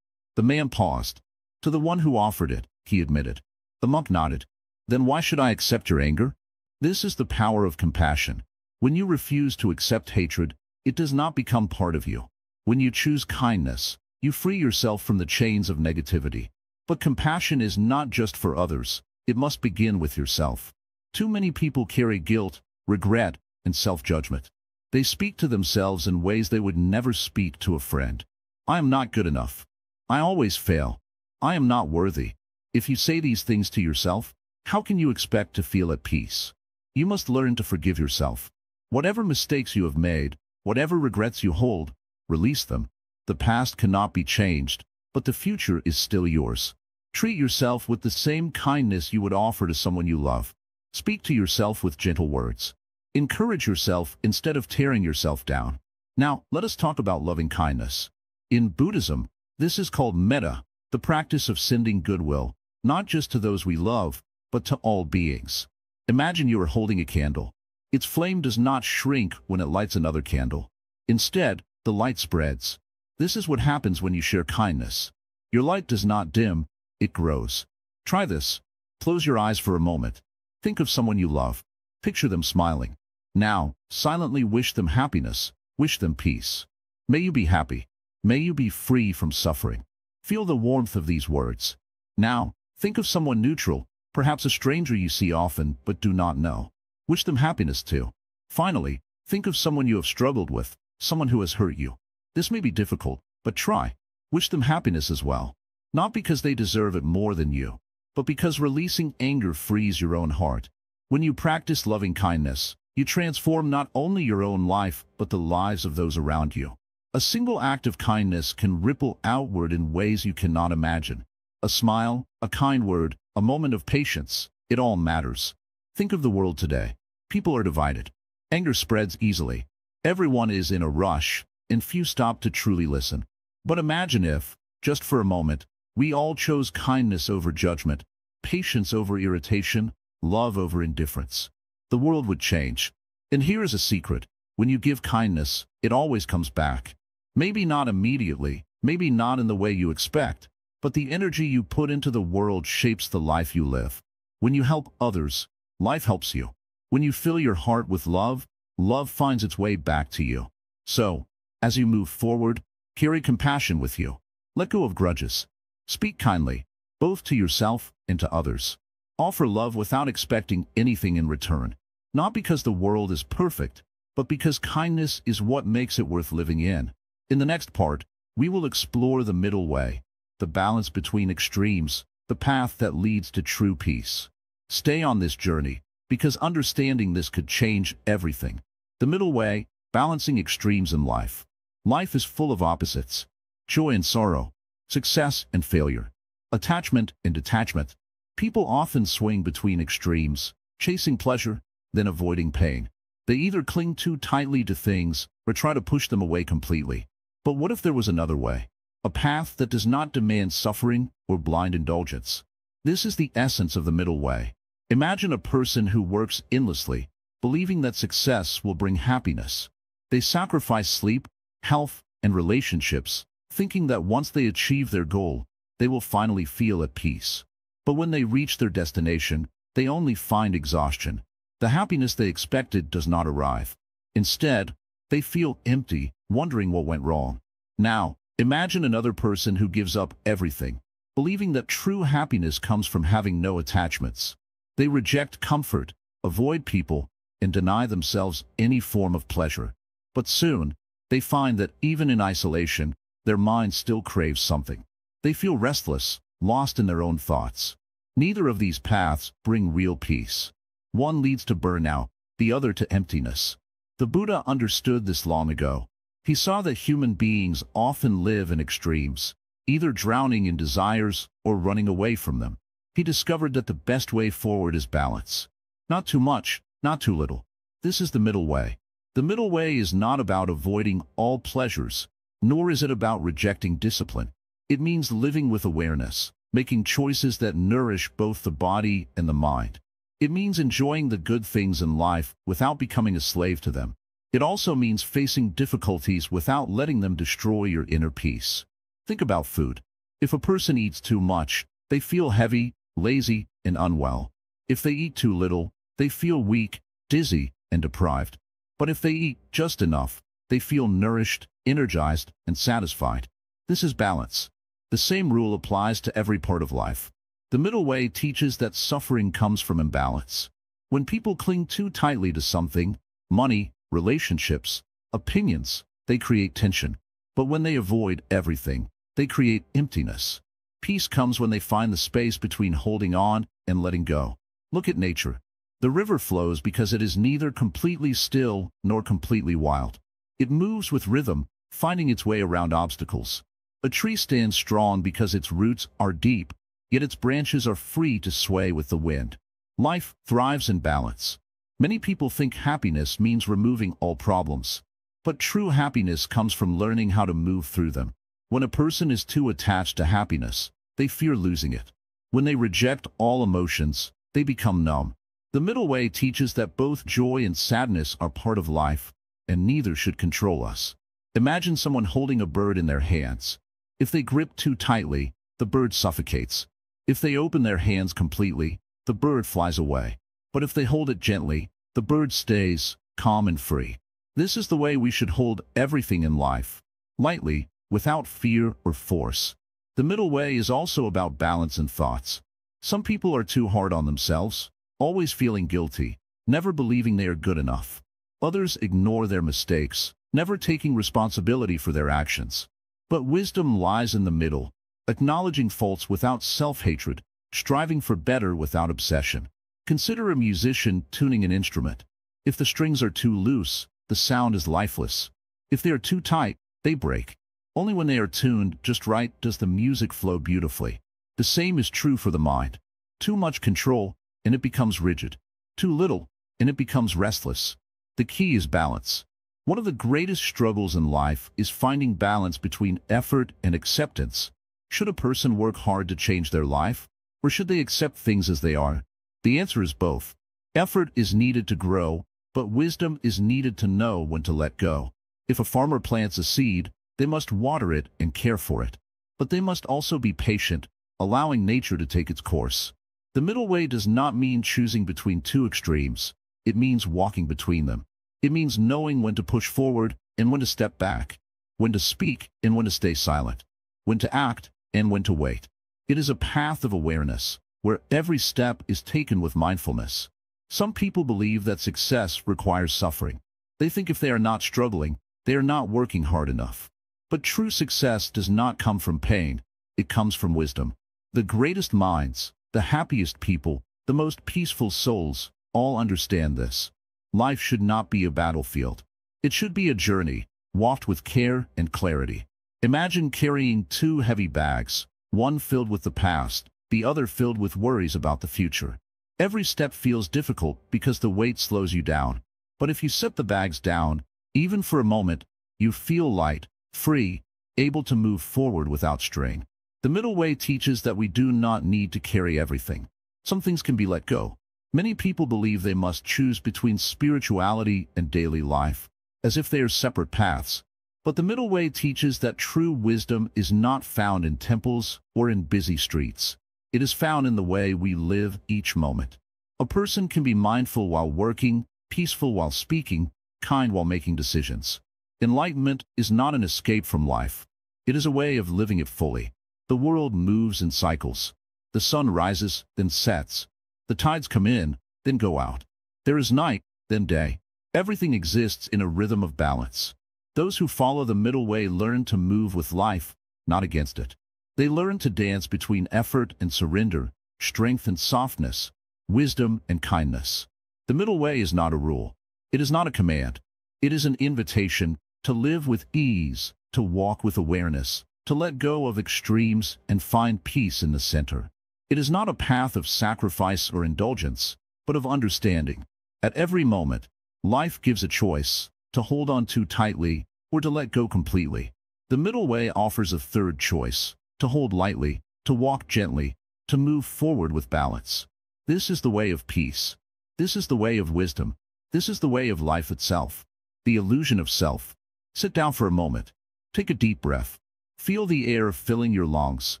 A: The man paused. "To the one who offered it," he admitted. The monk nodded. "Then why should I accept your anger?" This is the power of compassion. When you refuse to accept hatred, it does not become part of you. When you choose kindness, you free yourself from the chains of negativity. But compassion is not just for others. It must begin with yourself. Too many people carry guilt, regret, and self-judgment. They speak to themselves in ways they would never speak to a friend. "I am not good enough. I always fail. I am not worthy." If you say these things to yourself, how can you expect to feel at peace? You must learn to forgive yourself. Whatever mistakes you have made, whatever regrets you hold, release them. The past cannot be changed, but the future is still yours. Treat yourself with the same kindness you would offer to someone you love. Speak to yourself with gentle words. Encourage yourself instead of tearing yourself down. Now, let us talk about loving kindness. In Buddhism, this is called metta, the practice of sending goodwill, not just to those we love, but to all beings. Imagine you are holding a candle. Its flame does not shrink when it lights another candle. Instead, the light spreads. This is what happens when you share kindness. Your light does not dim, it grows. Try this. Close your eyes for a moment. Think of someone you love. Picture them smiling. Now, silently wish them happiness. Wish them peace. May you be happy. May you be free from suffering. Feel the warmth of these words. Now, think of someone neutral, perhaps a stranger you see often but do not know. Wish them happiness too. Finally, think of someone you have struggled with, someone who has hurt you. This may be difficult, but try. Wish them happiness as well. Not because they deserve it more than you, but because releasing anger frees your own heart. When you practice loving kindness, you transform not only your own life, but the lives of those around you. A single act of kindness can ripple outward in ways you cannot imagine. A smile, a kind word, a moment of patience, it all matters. Think of the world today. People are divided. Anger spreads easily. Everyone is in a rush, and few stop to truly listen. But imagine if, just for a moment, we all chose kindness over judgment, patience over irritation, love over indifference. The world would change. And here is a secret. When you give kindness, it always comes back. Maybe not immediately, maybe not in the way you expect, but the energy you put into the world shapes the life you live. When you help others, life helps you. When you fill your heart with love, love finds its way back to you. So, as you move forward, carry compassion with you. Let go of grudges. Speak kindly, both to yourself and to others. Offer love without expecting anything in return. Not because the world is perfect, but because kindness is what makes it worth living in. In the next part, we will explore the middle way, the balance between extremes, the path that leads to true peace. Stay on this journey, because understanding this could change everything. The middle way, balancing extremes in life. Life is full of opposites. Joy and sorrow, success and failure, attachment and detachment. People often swing between extremes, chasing pleasure, then avoiding pain. They either cling too tightly to things or try to push them away completely. But what if there was another way? A path that does not demand suffering or blind indulgence. This is the essence of the middle way. Imagine a person who works endlessly, believing that success will bring happiness. They sacrifice sleep, health, and relationships, thinking that once they achieve their goal, they will finally feel at peace. But when they reach their destination, they only find exhaustion. The happiness they expected does not arrive. Instead, they feel empty, wondering what went wrong. Now, imagine another person who gives up everything, believing that true happiness comes from having no attachments. They reject comfort, avoid people, and deny themselves any form of pleasure. But soon, they find that even in isolation, their mind still craves something. They feel restless, lost in their own thoughts. Neither of these paths bring real peace. One leads to burnout, the other to emptiness. The Buddha understood this long ago. He saw that human beings often live in extremes, either drowning in desires or running away from them. He discovered that the best way forward is balance. Not too much, not too little. This is the middle way. The middle way is not about avoiding all pleasures, nor is it about rejecting discipline. It means living with awareness, making choices that nourish both the body and the mind. It means enjoying the good things in life without becoming a slave to them. It also means facing difficulties without letting them destroy your inner peace. Think about food. If a person eats too much, they feel heavy, lazy, and unwell. If they eat too little, they feel weak, dizzy, and deprived. But if they eat just enough, they feel nourished, energized, and satisfied. This is balance. The same rule applies to every part of life. The middle way teaches that suffering comes from imbalance. When people cling too tightly to something, money, relationships, opinions, they create tension. But when they avoid everything, they create emptiness. Peace comes when they find the space between holding on and letting go. Look at nature. The river flows because it is neither completely still nor completely wild. It moves with rhythm, finding its way around obstacles. A tree stands strong because its roots are deep, yet its branches are free to sway with the wind. Life thrives in balance. Many people think happiness means removing all problems. But true happiness comes from learning how to move through them. When a person is too attached to happiness, they fear losing it. When they reject all emotions, they become numb. The middle way teaches that both joy and sadness are part of life, and neither should control us. Imagine someone holding a bird in their hands. If they grip too tightly, the bird suffocates. If they open their hands completely, the bird flies away. But if they hold it gently, the bird stays calm and free. This is the way we should hold everything in life, lightly, without fear or force. The middle way is also about balance and thoughts. Some people are too hard on themselves, always feeling guilty, never believing they are good enough. Others ignore their mistakes, never taking responsibility for their actions. But wisdom lies in the middle, acknowledging faults without self-hatred, striving for better without obsession. Consider a musician tuning an instrument. If the strings are too loose, the sound is lifeless. If they are too tight, they break. Only when they are tuned just right does the music flow beautifully. The same is true for the mind. Too much control, and it becomes rigid. Too little, and it becomes restless. The key is balance. One of the greatest struggles in life is finding balance between effort and acceptance. Should a person work hard to change their life, or should they accept things as they are? The answer is both. Effort is needed to grow, but wisdom is needed to know when to let go. If a farmer plants a seed, they must water it and care for it. But they must also be patient, allowing nature to take its course. The middle way does not mean choosing between two extremes. It means walking between them. It means knowing when to push forward and when to step back, when to speak and when to stay silent, when to act and when to wait. It is a path of awareness, where every step is taken with mindfulness. Some people believe that success requires suffering. They think if they are not struggling, they are not working hard enough. But true success does not come from pain, it comes from wisdom. The greatest minds, the happiest people, the most peaceful souls, all understand this. Life should not be a battlefield. It should be a journey, walked with care and clarity. Imagine carrying two heavy bags, one filled with the past, the other filled with worries about the future. Every step feels difficult because the weight slows you down. But if you set the bags down, even for a moment, you feel light, free, able to move forward without strain. The middle way teaches that we do not need to carry everything. Some things can be let go. Many people believe they must choose between spirituality and daily life, as if they are separate paths. But the middle way teaches that true wisdom is not found in temples or in busy streets. It is found in the way we live each moment. A person can be mindful while working, peaceful while speaking, kind while making decisions. Enlightenment is not an escape from life. It is a way of living it fully. The world moves in cycles. The sun rises, then sets. The tides come in, then go out. There is night, then day. Everything exists in a rhythm of balance. Those who follow the middle way learn to move with life, not against it. They learn to dance between effort and surrender, strength and softness, wisdom and kindness. The middle way is not a rule. It is not a command. It is an invitation to live with ease, to walk with awareness, to let go of extremes and find peace in the center. It is not a path of sacrifice or indulgence, but of understanding. At every moment, life gives a choice, to hold on too tightly or to let go completely. The middle way offers a third choice, to hold lightly, to walk gently, to move forward with balance. This is the way of peace. This is the way of wisdom. This is the way of life itself. The illusion of self. Sit down for a moment. Take a deep breath. Feel the air filling your lungs,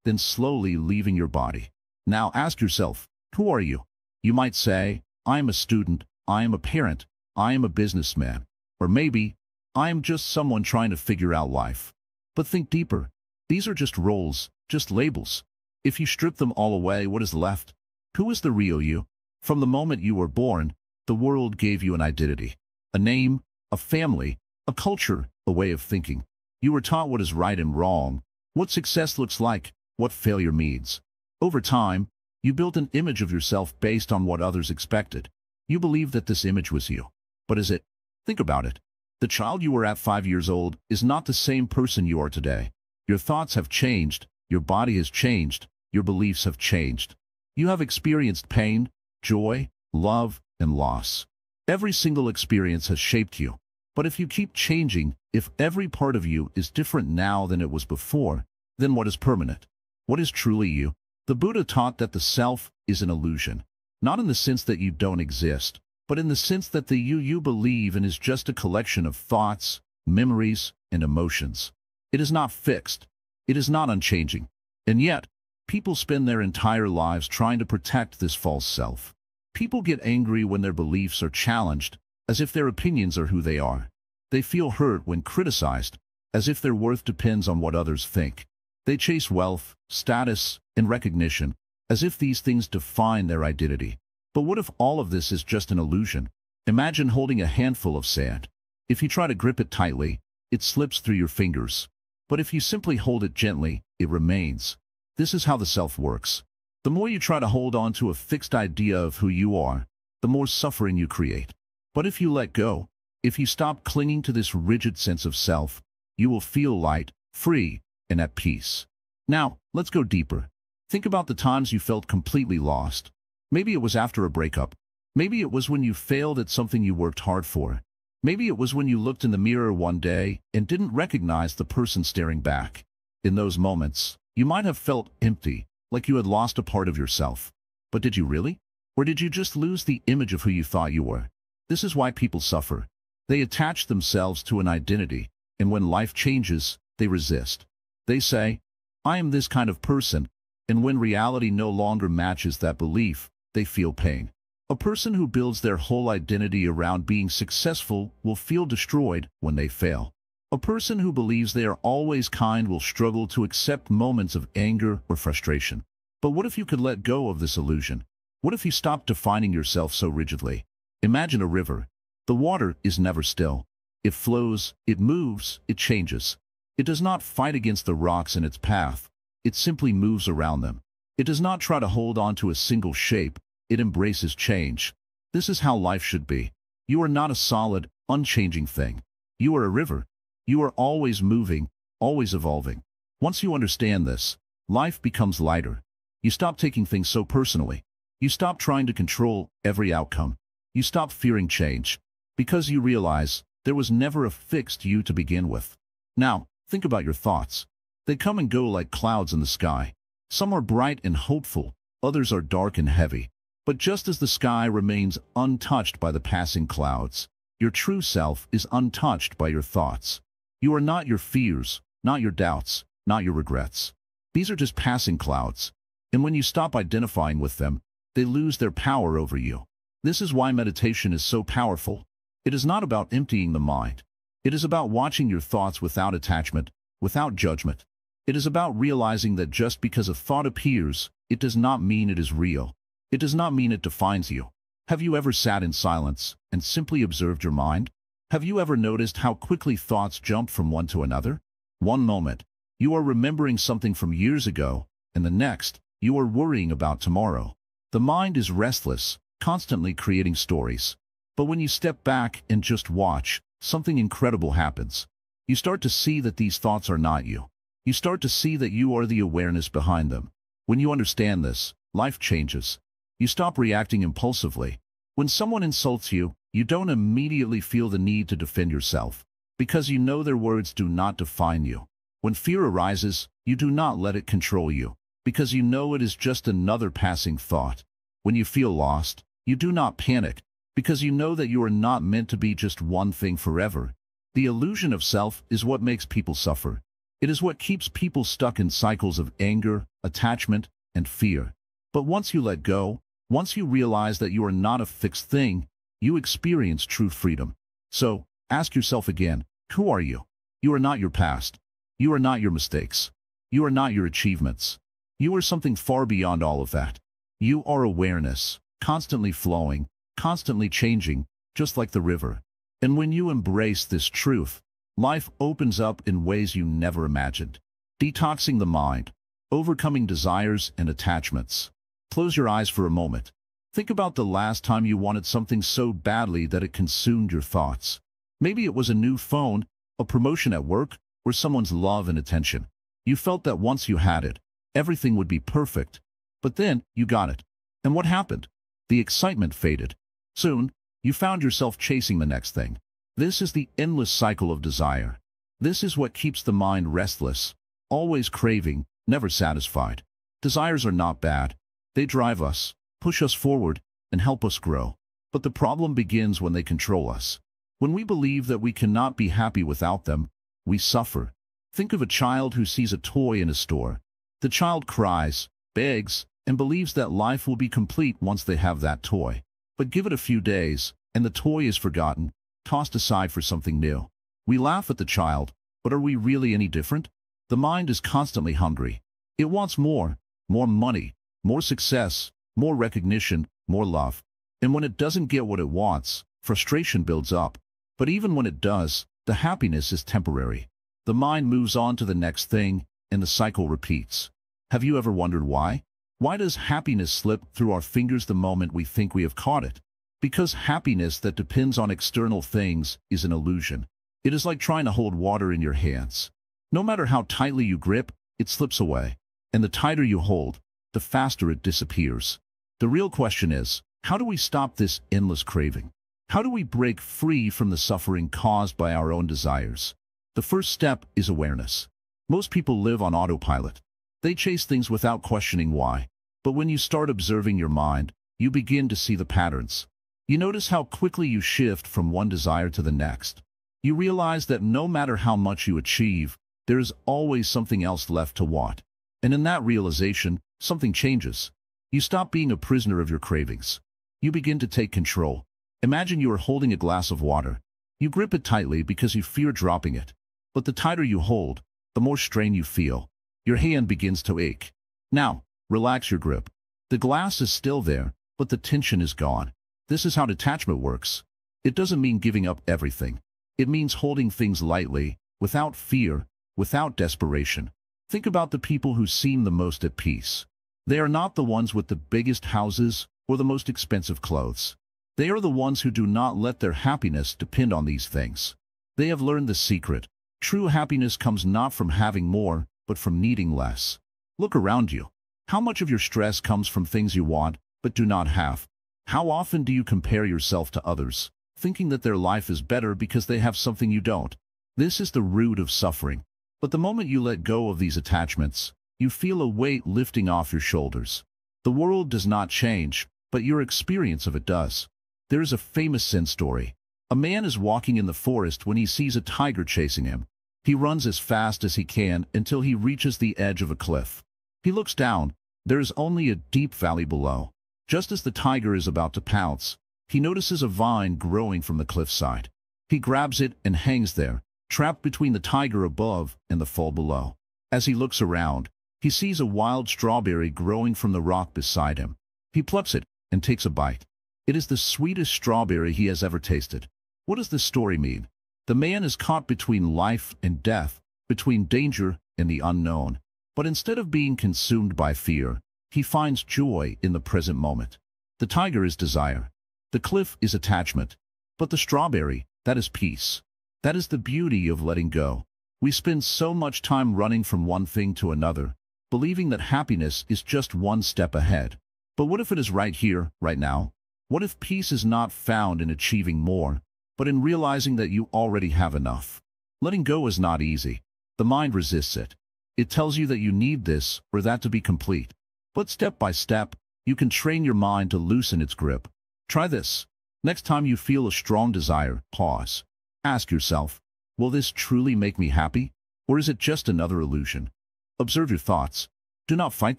A: then slowly leaving your body. Now ask yourself, who are you? You might say, I am a student, I am a parent, I am a businessman. Or maybe, I am just someone trying to figure out life. But think deeper. These are just roles, just labels. If you strip them all away, what is left? Who is the real you? From the moment you were born, the world gave you an identity. A name, a family, a culture, a way of thinking. You were taught what is right and wrong, what success looks like, what failure means. Over time, you built an image of yourself based on what others expected. You believed that this image was you. But is it? Think about it. The child you were at 5 years old is not the same person you are today. Your thoughts have changed, your body has changed, your beliefs have changed. You have experienced pain, joy, love, and loss. Every single experience has shaped you. But if you keep changing, if every part of you is different now than it was before, then what is permanent? What is truly you? The Buddha taught that the self is an illusion, not in the sense that you don't exist, but in the sense that the you believe in is just a collection of thoughts, memories, and emotions. It is not fixed. It is not unchanging. And yet, people spend their entire lives trying to protect this false self. People get angry when their beliefs are challenged, as if their opinions are who they are. They feel hurt when criticized, as if their worth depends on what others think. They chase wealth, status, and recognition, as if these things define their identity. But what if all of this is just an illusion? Imagine holding a handful of sand. If you try to grip it tightly, it slips through your fingers. But if you simply hold it gently, it remains. This is how the self works. The more you try to hold on to a fixed idea of who you are, the more suffering you create. But if you let go, if you stop clinging to this rigid sense of self, you will feel light, free, and at peace. Now, let's go deeper. Think about the times you felt completely lost. Maybe it was after a breakup. Maybe it was when you failed at something you worked hard for. Maybe it was when you looked in the mirror one day and didn't recognize the person staring back. In those moments, you might have felt empty, like you had lost a part of yourself. But did you really? Or did you just lose the image of who you thought you were? This is why people suffer. They attach themselves to an identity, and when life changes, they resist. They say, I am this kind of person, and when reality no longer matches that belief, they feel pain. A person who builds their whole identity around being successful will feel destroyed when they fail. A person who believes they are always kind will struggle to accept moments of anger or frustration. But what if you could let go of this illusion? What if you stopped defining yourself so rigidly? Imagine a river. The water is never still. It flows, it moves, it changes. It does not fight against the rocks in its path. It simply moves around them. It does not try to hold on to a single shape. It embraces change. This is how life should be. You are not a solid, unchanging thing. You are a river. You are always moving, always evolving. Once you understand this, life becomes lighter. You stop taking things so personally. You stop trying to control every outcome. You stop fearing change, because you realize there was never a fixed you to begin with. Now, think about your thoughts. They come and go like clouds in the sky. Some are bright and hopeful, others are dark and heavy. But just as the sky remains untouched by the passing clouds, your true self is untouched by your thoughts. You are not your fears, not your doubts, not your regrets. These are just passing clouds. And when you stop identifying with them, they lose their power over you. This is why meditation is so powerful. It is not about emptying the mind. It is about watching your thoughts without attachment, without judgment. It is about realizing that just because a thought appears, it does not mean it is real. it does not mean it defines you. Have you ever sat in silence and simply observed your mind? Have you ever noticed how quickly thoughts jump from one to another? One moment, you are remembering something from years ago, and the next, you are worrying about tomorrow. The mind is restless, constantly creating stories. But when you step back and just watch, something incredible happens. You start to see that these thoughts are not you. You start to see that you are the awareness behind them. When you understand this, life changes. You stop reacting impulsively. When someone insults you, you don't immediately feel the need to defend yourself, because you know their words do not define you. When fear arises, you do not let it control you, because you know it is just another passing thought. When you feel lost, you do not panic, because you know that you are not meant to be just one thing forever. The illusion of self is what makes people suffer. It is what keeps people stuck in cycles of anger, attachment, and fear. But once you let go, once you realize that you are not a fixed thing, you experience true freedom. So, ask yourself again, who are you? You are not your past. You are not your mistakes. You are not your achievements. You are something far beyond all of that. You are awareness, constantly flowing, constantly changing, just like the river. And when you embrace this truth, life opens up in ways you never imagined. Detoxing the mind, overcoming desires and attachments. Close your eyes for a moment. Think about the last time you wanted something so badly that it consumed your thoughts. Maybe it was a new phone, a promotion at work, or someone's love and attention. You felt that once you had it, everything would be perfect. But then, you got it. And what happened? The excitement faded. Soon, you found yourself chasing the next thing. This is the endless cycle of desire. This is what keeps the mind restless, always craving, never satisfied. Desires are not bad. They drive us, push us forward, and help us grow. But the problem begins when they control us. When we believe that we cannot be happy without them, we suffer. Think of a child who sees a toy in a store. The child cries, begs, and believes that life will be complete once they have that toy. But give it a few days, and the toy is forgotten, tossed aside for something new. We laugh at the child, but are we really any different? The mind is constantly hungry. It wants more money, more success, more recognition, more love. And when it doesn't get what it wants, frustration builds up. But even when it does, the happiness is temporary. The mind moves on to the next thing, and the cycle repeats. Have you ever wondered why? Why does happiness slip through our fingers the moment we think we have caught it? Because happiness that depends on external things is an illusion. It is like trying to hold water in your hands. No matter how tightly you grip, it slips away. And the tighter you hold, the faster it disappears. The real question is, how do we stop this endless craving? How do we break free from the suffering caused by our own desires? The first step is awareness. Most people live on autopilot. They chase things without questioning why. But when you start observing your mind, you begin to see the patterns. You notice how quickly you shift from one desire to the next. You realize that no matter how much you achieve, there is always something else left to want. And in that realization, something changes. You stop being a prisoner of your cravings. You begin to take control. Imagine you are holding a glass of water. You grip it tightly because you fear dropping it. But the tighter you hold, the more strain you feel. Your hand begins to ache. Now, relax your grip. The glass is still there, but the tension is gone. This is how detachment works. It doesn't mean giving up everything. It means holding things lightly, without fear, without desperation. Think about the people who seem the most at peace. They are not the ones with the biggest houses or the most expensive clothes. They are the ones who do not let their happiness depend on these things. They have learned the secret. True happiness comes not from having more, but from needing less. Look around you. How much of your stress comes from things you want, but do not have? How often do you compare yourself to others, thinking that their life is better because they have something you don't? This is the root of suffering. But the moment you let go of these attachments, you feel a weight lifting off your shoulders. The world does not change, but your experience of it does. There is a famous Zen story. A man is walking in the forest when he sees a tiger chasing him. He runs as fast as he can until he reaches the edge of a cliff. He looks down. There is only a deep valley below. Just as the tiger is about to pounce, he notices a vine growing from the cliffside. He grabs it and hangs there, trapped between the tiger above and the fall below. As he looks around, he sees a wild strawberry growing from the rock beside him. He plucks it and takes a bite. It is the sweetest strawberry he has ever tasted. What does this story mean? The man is caught between life and death, between danger and the unknown. But instead of being consumed by fear, he finds joy in the present moment. The tiger is desire. The cliff is attachment. But the strawberry, that is peace. That is the beauty of letting go. We spend so much time running from one thing to another, believing that happiness is just one step ahead. But what if it is right here, right now? What if peace is not found in achieving more, but in realizing that you already have enough? Letting go is not easy. The mind resists it. It tells you that you need this or that to be complete. But step by step, you can train your mind to loosen its grip. Try this. Next time you feel a strong desire, pause. Ask yourself, will this truly make me happy? Or is it just another illusion? Observe your thoughts. Do not fight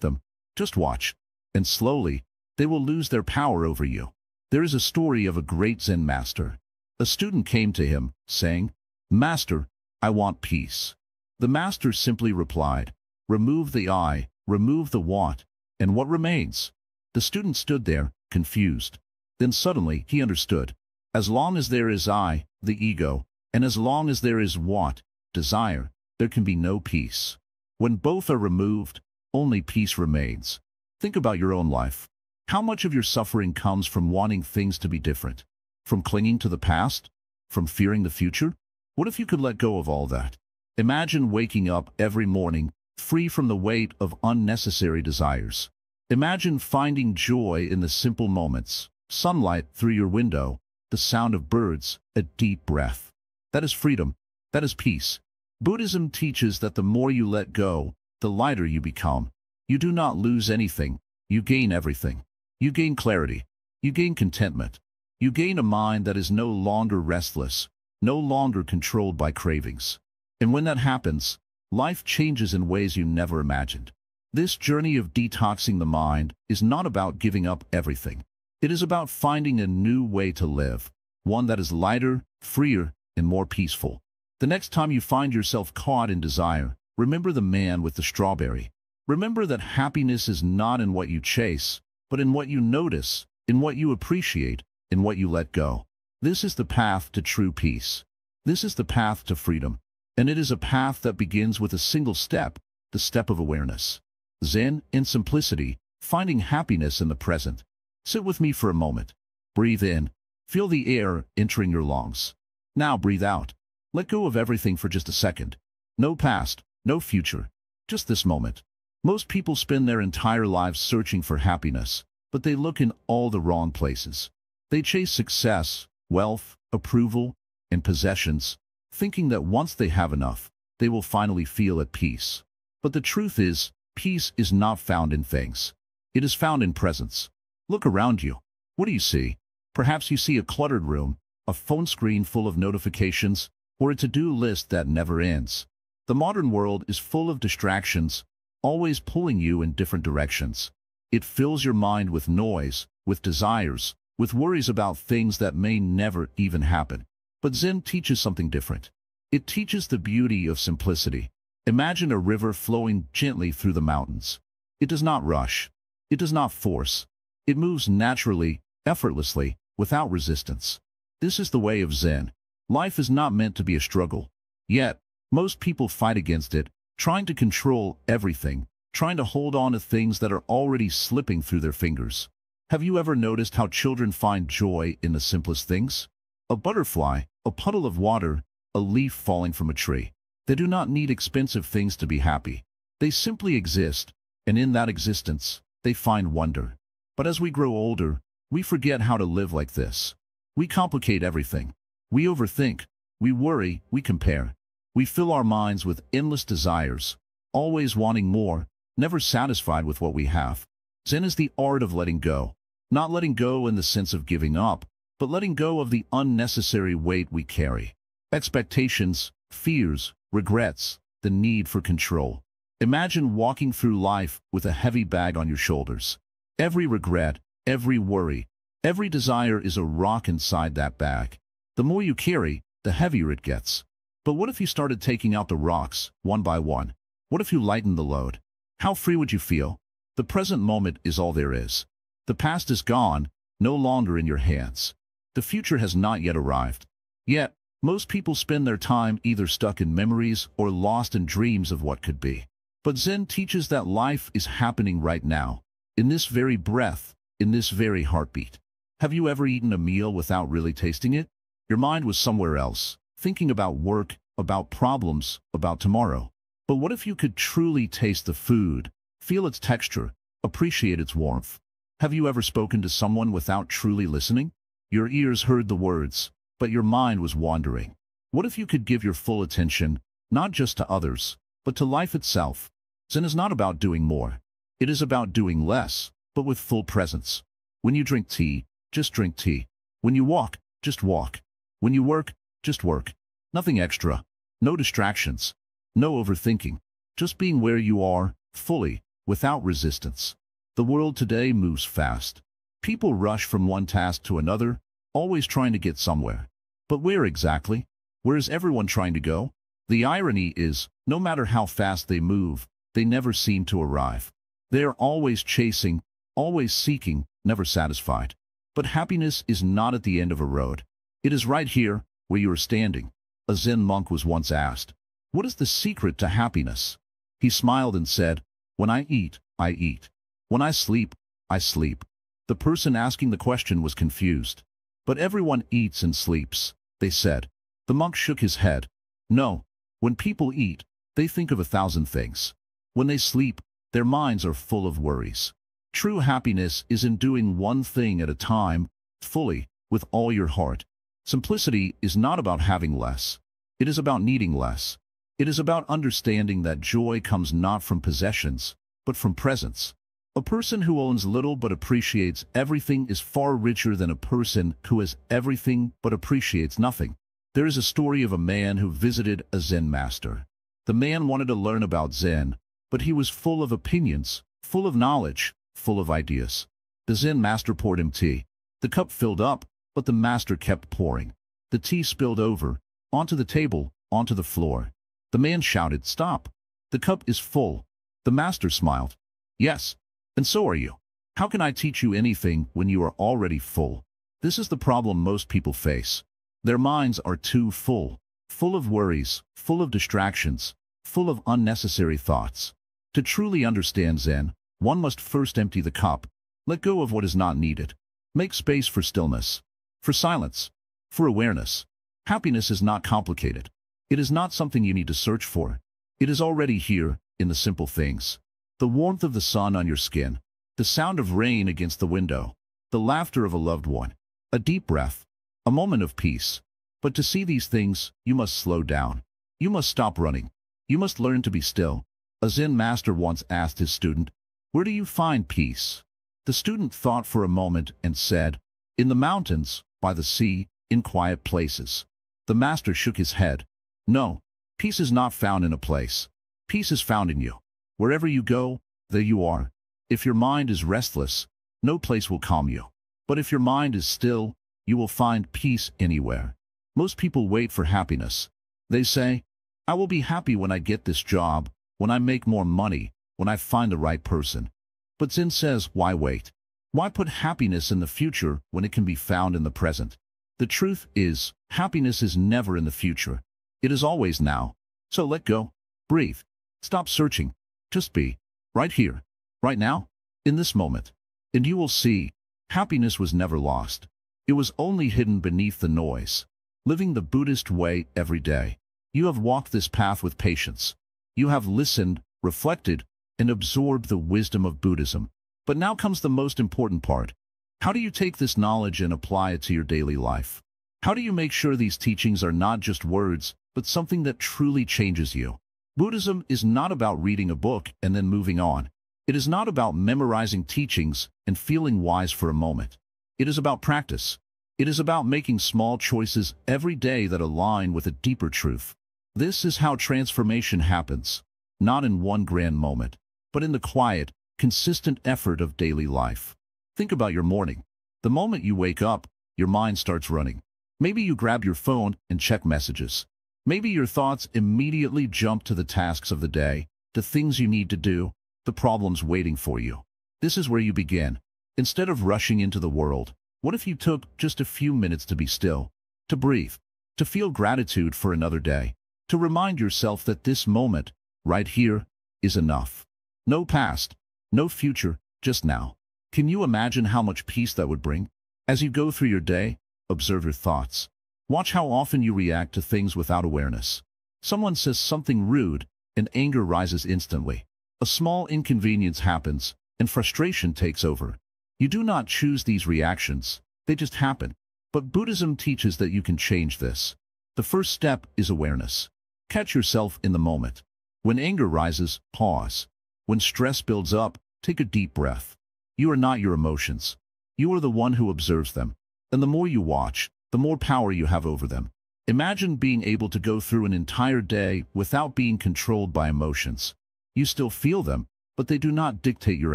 A: them. Just watch. And slowly, they will lose their power over you. There is a story of a great Zen master. A student came to him, saying, "Master, I want peace." The master simply replied, "Remove the I, remove the want, and what remains?" The student stood there, confused. Then suddenly he understood. As long as there is I, the ego, and as long as there is want, desire, there can be no peace. When both are removed, only peace remains. Think about your own life. How much of your suffering comes from wanting things to be different? From clinging to the past? From fearing the future? What if you could let go of all that? Imagine waking up every morning, free from the weight of unnecessary desires. Imagine finding joy in the simple moments, sunlight through your window, the sound of birds, a deep breath. That is freedom. That is peace. Buddhism teaches that the more you let go, the lighter you become. You do not lose anything. You gain everything. You gain clarity. You gain contentment. You gain a mind that is no longer restless, no longer controlled by cravings. And when that happens, life changes in ways you never imagined. This journey of detoxing the mind is not about giving up everything. It is about finding a new way to live, one that is lighter, freer, and more peaceful. The next time you find yourself caught in desire, remember the man with the strawberry. Remember that happiness is not in what you chase, but in what you notice, in what you appreciate, in what you let go. This is the path to true peace. This is the path to freedom. And it is a path that begins with a single step, the step of awareness. Zen, in simplicity, finding happiness in the present. Sit with me for a moment. Breathe in. Feel the air entering your lungs. Now breathe out. Let go of everything for just a second. No past, no future. Just this moment. Most people spend their entire lives searching for happiness, but they look in all the wrong places. They chase success, wealth, approval, and possessions, thinking that once they have enough, they will finally feel at peace. But the truth is, peace is not found in things. It is found in presence. Look around you. What do you see? Perhaps you see a cluttered room, a phone screen full of notifications, or a to-do list that never ends. The modern world is full of distractions, always pulling you in different directions. It fills your mind with noise, with desires, with worries about things that may never even happen. But Zen teaches something different. It teaches the beauty of simplicity. Imagine a river flowing gently through the mountains. It does not rush. It does not force. It moves naturally, effortlessly, without resistance. This is the way of Zen. Life is not meant to be a struggle. Yet, most people fight against it, trying to control everything, trying to hold on to things that are already slipping through their fingers. Have you ever noticed how children find joy in the simplest things? A butterfly, a puddle of water, a leaf falling from a tree. They do not need expensive things to be happy. They simply exist, and in that existence, they find wonder. But as we grow older, we forget how to live like this. We complicate everything. We overthink. We worry. We compare. We fill our minds with endless desires, always wanting more, never satisfied with what we have. Zen is the art of letting go. Not letting go in the sense of giving up, but letting go of the unnecessary weight we carry. Expectations, fears, regrets, the need for control. Imagine walking through life with a heavy bag on your shoulders. Every regret, every worry, every desire is a rock inside that bag. The more you carry, the heavier it gets. But what if you started taking out the rocks, one by one? What if you lightened the load? How free would you feel? The present moment is all there is. The past is gone, no longer in your hands. The future has not yet arrived. Yet, most people spend their time either stuck in memories or lost in dreams of what could be. But Zen teaches that life is happening right now, in this very breath, in this very heartbeat. Have you ever eaten a meal without really tasting it? Your mind was somewhere else, thinking about work, about problems, about tomorrow. But what if you could truly taste the food, feel its texture, appreciate its warmth? Have you ever spoken to someone without truly listening? Your ears heard the words, but your mind was wandering. What if you could give your full attention, not just to others, but to life itself? Zen is not about doing more. It is about doing less, but with full presence. When you drink tea, just drink tea. When you walk, just walk. When you work, just work. Nothing extra. No distractions. No overthinking. Just being where you are, fully, without resistance. The world today moves fast. People rush from one task to another, always trying to get somewhere. But where exactly? Where is everyone trying to go? The irony is, no matter how fast they move, they never seem to arrive. They are always chasing, always seeking, never satisfied. But happiness is not at the end of a road. It is right here, where you are standing. A Zen monk was once asked, "What is the secret to happiness?" He smiled and said, "When I eat, I eat. When I sleep, I sleep." The person asking the question was confused. "But everyone eats and sleeps," they said. The monk shook his head. "No, when people eat, they think of 1,000 things. When they sleep, their minds are full of worries. True happiness is in doing one thing at a time, fully, with all your heart. Simplicity is not about having less. It is about needing less. It is about understanding that joy comes not from possessions, but from presence. A person who owns little but appreciates everything is far richer than a person who has everything but appreciates nothing." There is a story of a man who visited a Zen master. The man wanted to learn about Zen, but he was full of opinions, full of knowledge, full of ideas. The Zen master poured him tea. The cup filled up, but the master kept pouring. The tea spilled over, onto the table, onto the floor. The man shouted, "Stop! The cup is full." The master smiled. "Yes, and so are you. How can I teach you anything when you are already full?" This is the problem most people face. Their minds are too full, full of worries, full of distractions, full of unnecessary thoughts. To truly understand Zen, one must first empty the cup, let go of what is not needed, make space for stillness, for silence, for awareness. Happiness is not complicated. It is not something you need to search for. It is already here, in the simple things. The warmth of the sun on your skin, the sound of rain against the window, the laughter of a loved one, a deep breath, a moment of peace. But to see these things, you must slow down. You must stop running. You must learn to be still. A Zen master once asked his student, "Where do you find peace?" The student thought for a moment and said, "In the mountains, by the sea, in quiet places." The master shook his head. "No, peace is not found in a place. Peace is found in you. Wherever you go, there you are. If your mind is restless, no place will calm you. But if your mind is still, you will find peace anywhere." Most people wait for happiness. They say, "I will be happy when I get this job, when I make more money, when I find the right person." But Zen says, why wait? Why put happiness in the future when it can be found in the present? The truth is, happiness is never in the future. It is always now. So let go. Breathe. Stop searching. Just be. Right here. Right now. In this moment. And you will see, happiness was never lost. It was only hidden beneath the noise. Living the Buddhist way every day. You have walked this path with patience. You have listened, reflected, and absorbed the wisdom of Buddhism. But now comes the most important part. How do you take this knowledge and apply it to your daily life? How do you make sure these teachings are not just words, but something that truly changes you? Buddhism is not about reading a book and then moving on. It is not about memorizing teachings and feeling wise for a moment. It is about practice. It is about making small choices every day that align with a deeper truth. This is how transformation happens, not in one grand moment, but in the quiet, consistent effort of daily life. Think about your morning. The moment you wake up, your mind starts running. Maybe you grab your phone and check messages. Maybe your thoughts immediately jump to the tasks of the day, the things you need to do, the problems waiting for you. This is where you begin. Instead of rushing into the world, what if you took just a few minutes to be still, to breathe, to feel gratitude for another day, to remind yourself that this moment, right here, is enough. No past, no future, just now. Can you imagine how much peace that would bring? As you go through your day, observe your thoughts. Watch how often you react to things without awareness. Someone says something rude, and anger rises instantly. A small inconvenience happens, and frustration takes over. You do not choose these reactions, they just happen. But Buddhism teaches that you can change this. The first step is awareness. Catch yourself in the moment. When anger rises, pause. When stress builds up, take a deep breath. You are not your emotions. You are the one who observes them. And the more you watch, the more power you have over them. Imagine being able to go through an entire day without being controlled by emotions. You still feel them, but they do not dictate your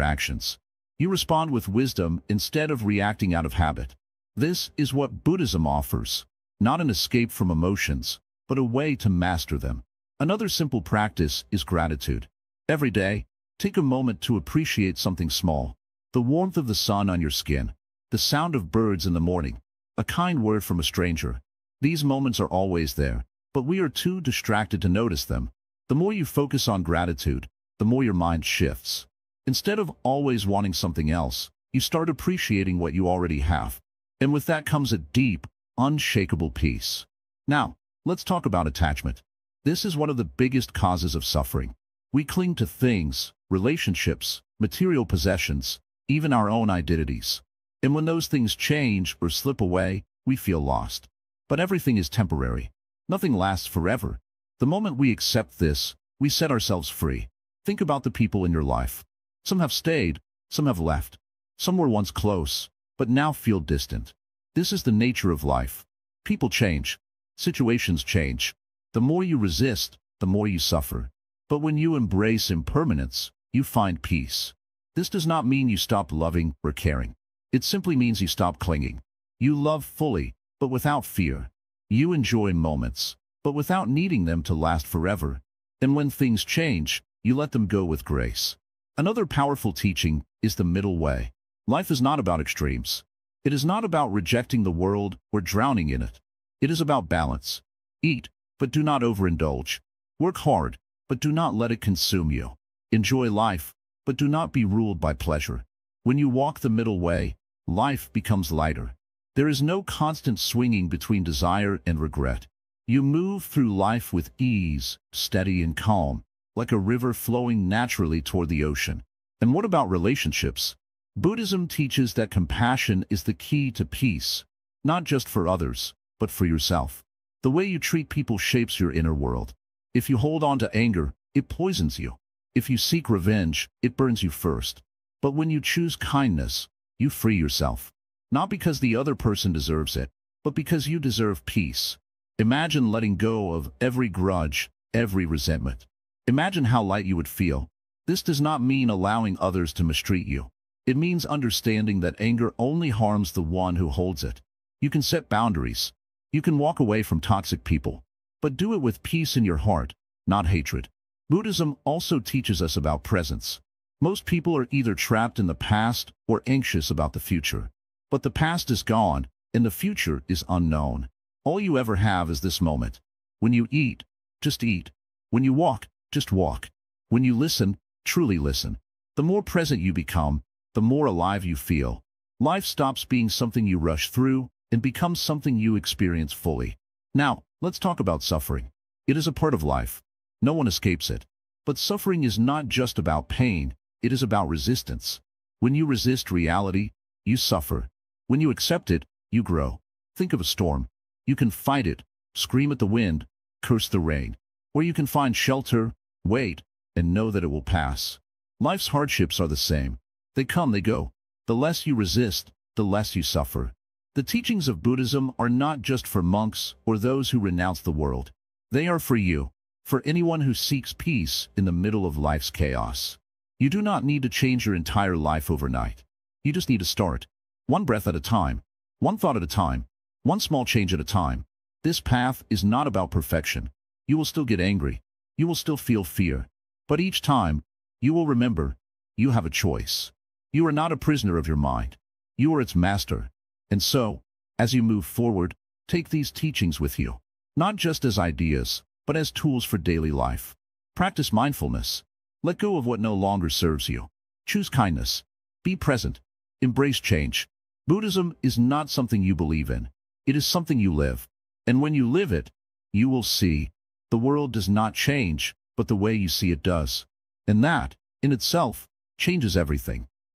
A: actions. You respond with wisdom instead of reacting out of habit. This is what Buddhism offers, not an escape from emotions, but a way to master them. Another simple practice is gratitude. Every day, take a moment to appreciate something small. The warmth of the sun on your skin, the sound of birds in the morning, a kind word from a stranger. These moments are always there, but we are too distracted to notice them. The more you focus on gratitude, the more your mind shifts. Instead of always wanting something else, you start appreciating what you already have. And with that comes a deep, unshakable peace. Now, let's talk about attachment. This is one of the biggest causes of suffering. We cling to things, relationships, material possessions, even our own identities. And when those things change or slip away, we feel lost. But everything is temporary. Nothing lasts forever. The moment we accept this, we set ourselves free. Think about the people in your life. Some have stayed, some have left. Some were once close, but now feel distant. This is the nature of life. People change. Situations change. The more you resist, the more you suffer. But when you embrace impermanence, you find peace. This does not mean you stop loving or caring. It simply means you stop clinging. You love fully, but without fear. You enjoy moments, but without needing them to last forever. And when things change, you let them go with grace. Another powerful teaching is the middle way. Life is not about extremes. It is not about rejecting the world or drowning in it. It is about balance. Eat, but do not overindulge. Work hard, but do not let it consume you. Enjoy life, but do not be ruled by pleasure. When you walk the middle way, life becomes lighter. There is no constant swinging between desire and regret. You move through life with ease, steady and calm, like a river flowing naturally toward the ocean. And what about relationships? Buddhism teaches that compassion is the key to peace, not just for others, but for yourself. The way you treat people shapes your inner world. If you hold on to anger, it poisons you. If you seek revenge, it burns you first. But when you choose kindness, you free yourself. Not because the other person deserves it, but because you deserve peace. Imagine letting go of every grudge, every resentment. Imagine how light you would feel. This does not mean allowing others to mistreat you. It means understanding that anger only harms the one who holds it. You can set boundaries. You can walk away from toxic people. But do it with peace in your heart, not hatred. Buddhism also teaches us about presence. Most people are either trapped in the past or anxious about the future. But the past is gone, and the future is unknown. All you ever have is this moment. When you eat, just eat. When you walk, just walk. When you listen, truly listen. The more present you become, the more alive you feel. Life stops being something you rush through and becomes something you experience fully. Now, let's talk about suffering. It is a part of life. No one escapes it. But suffering is not just about pain, it is about resistance. When you resist reality, you suffer. When you accept it, you grow. Think of a storm. You can fight it, scream at the wind, curse the rain. Or you can find shelter, wait, and know that it will pass. Life's hardships are the same. They come, they go. The less you resist, the less you suffer. The teachings of Buddhism are not just for monks or those who renounce the world. They are for you, for anyone who seeks peace in the middle of life's chaos. You do not need to change your entire life overnight. You just need to start. One breath at a time, one thought at a time, one small change at a time. This path is not about perfection. You will still get angry. You will still feel fear. But each time, you will remember, you have a choice. You are not a prisoner of your mind. You are its master. And so, as you move forward, take these teachings with you, not just as ideas, but as tools for daily life. Practice mindfulness. Let go of what no longer serves you. Choose kindness. Be present. Embrace change. Buddhism is not something you believe in. It is something you live. And when you live it, you will see the world does not change, but the way you see it does. And that, in itself, changes everything.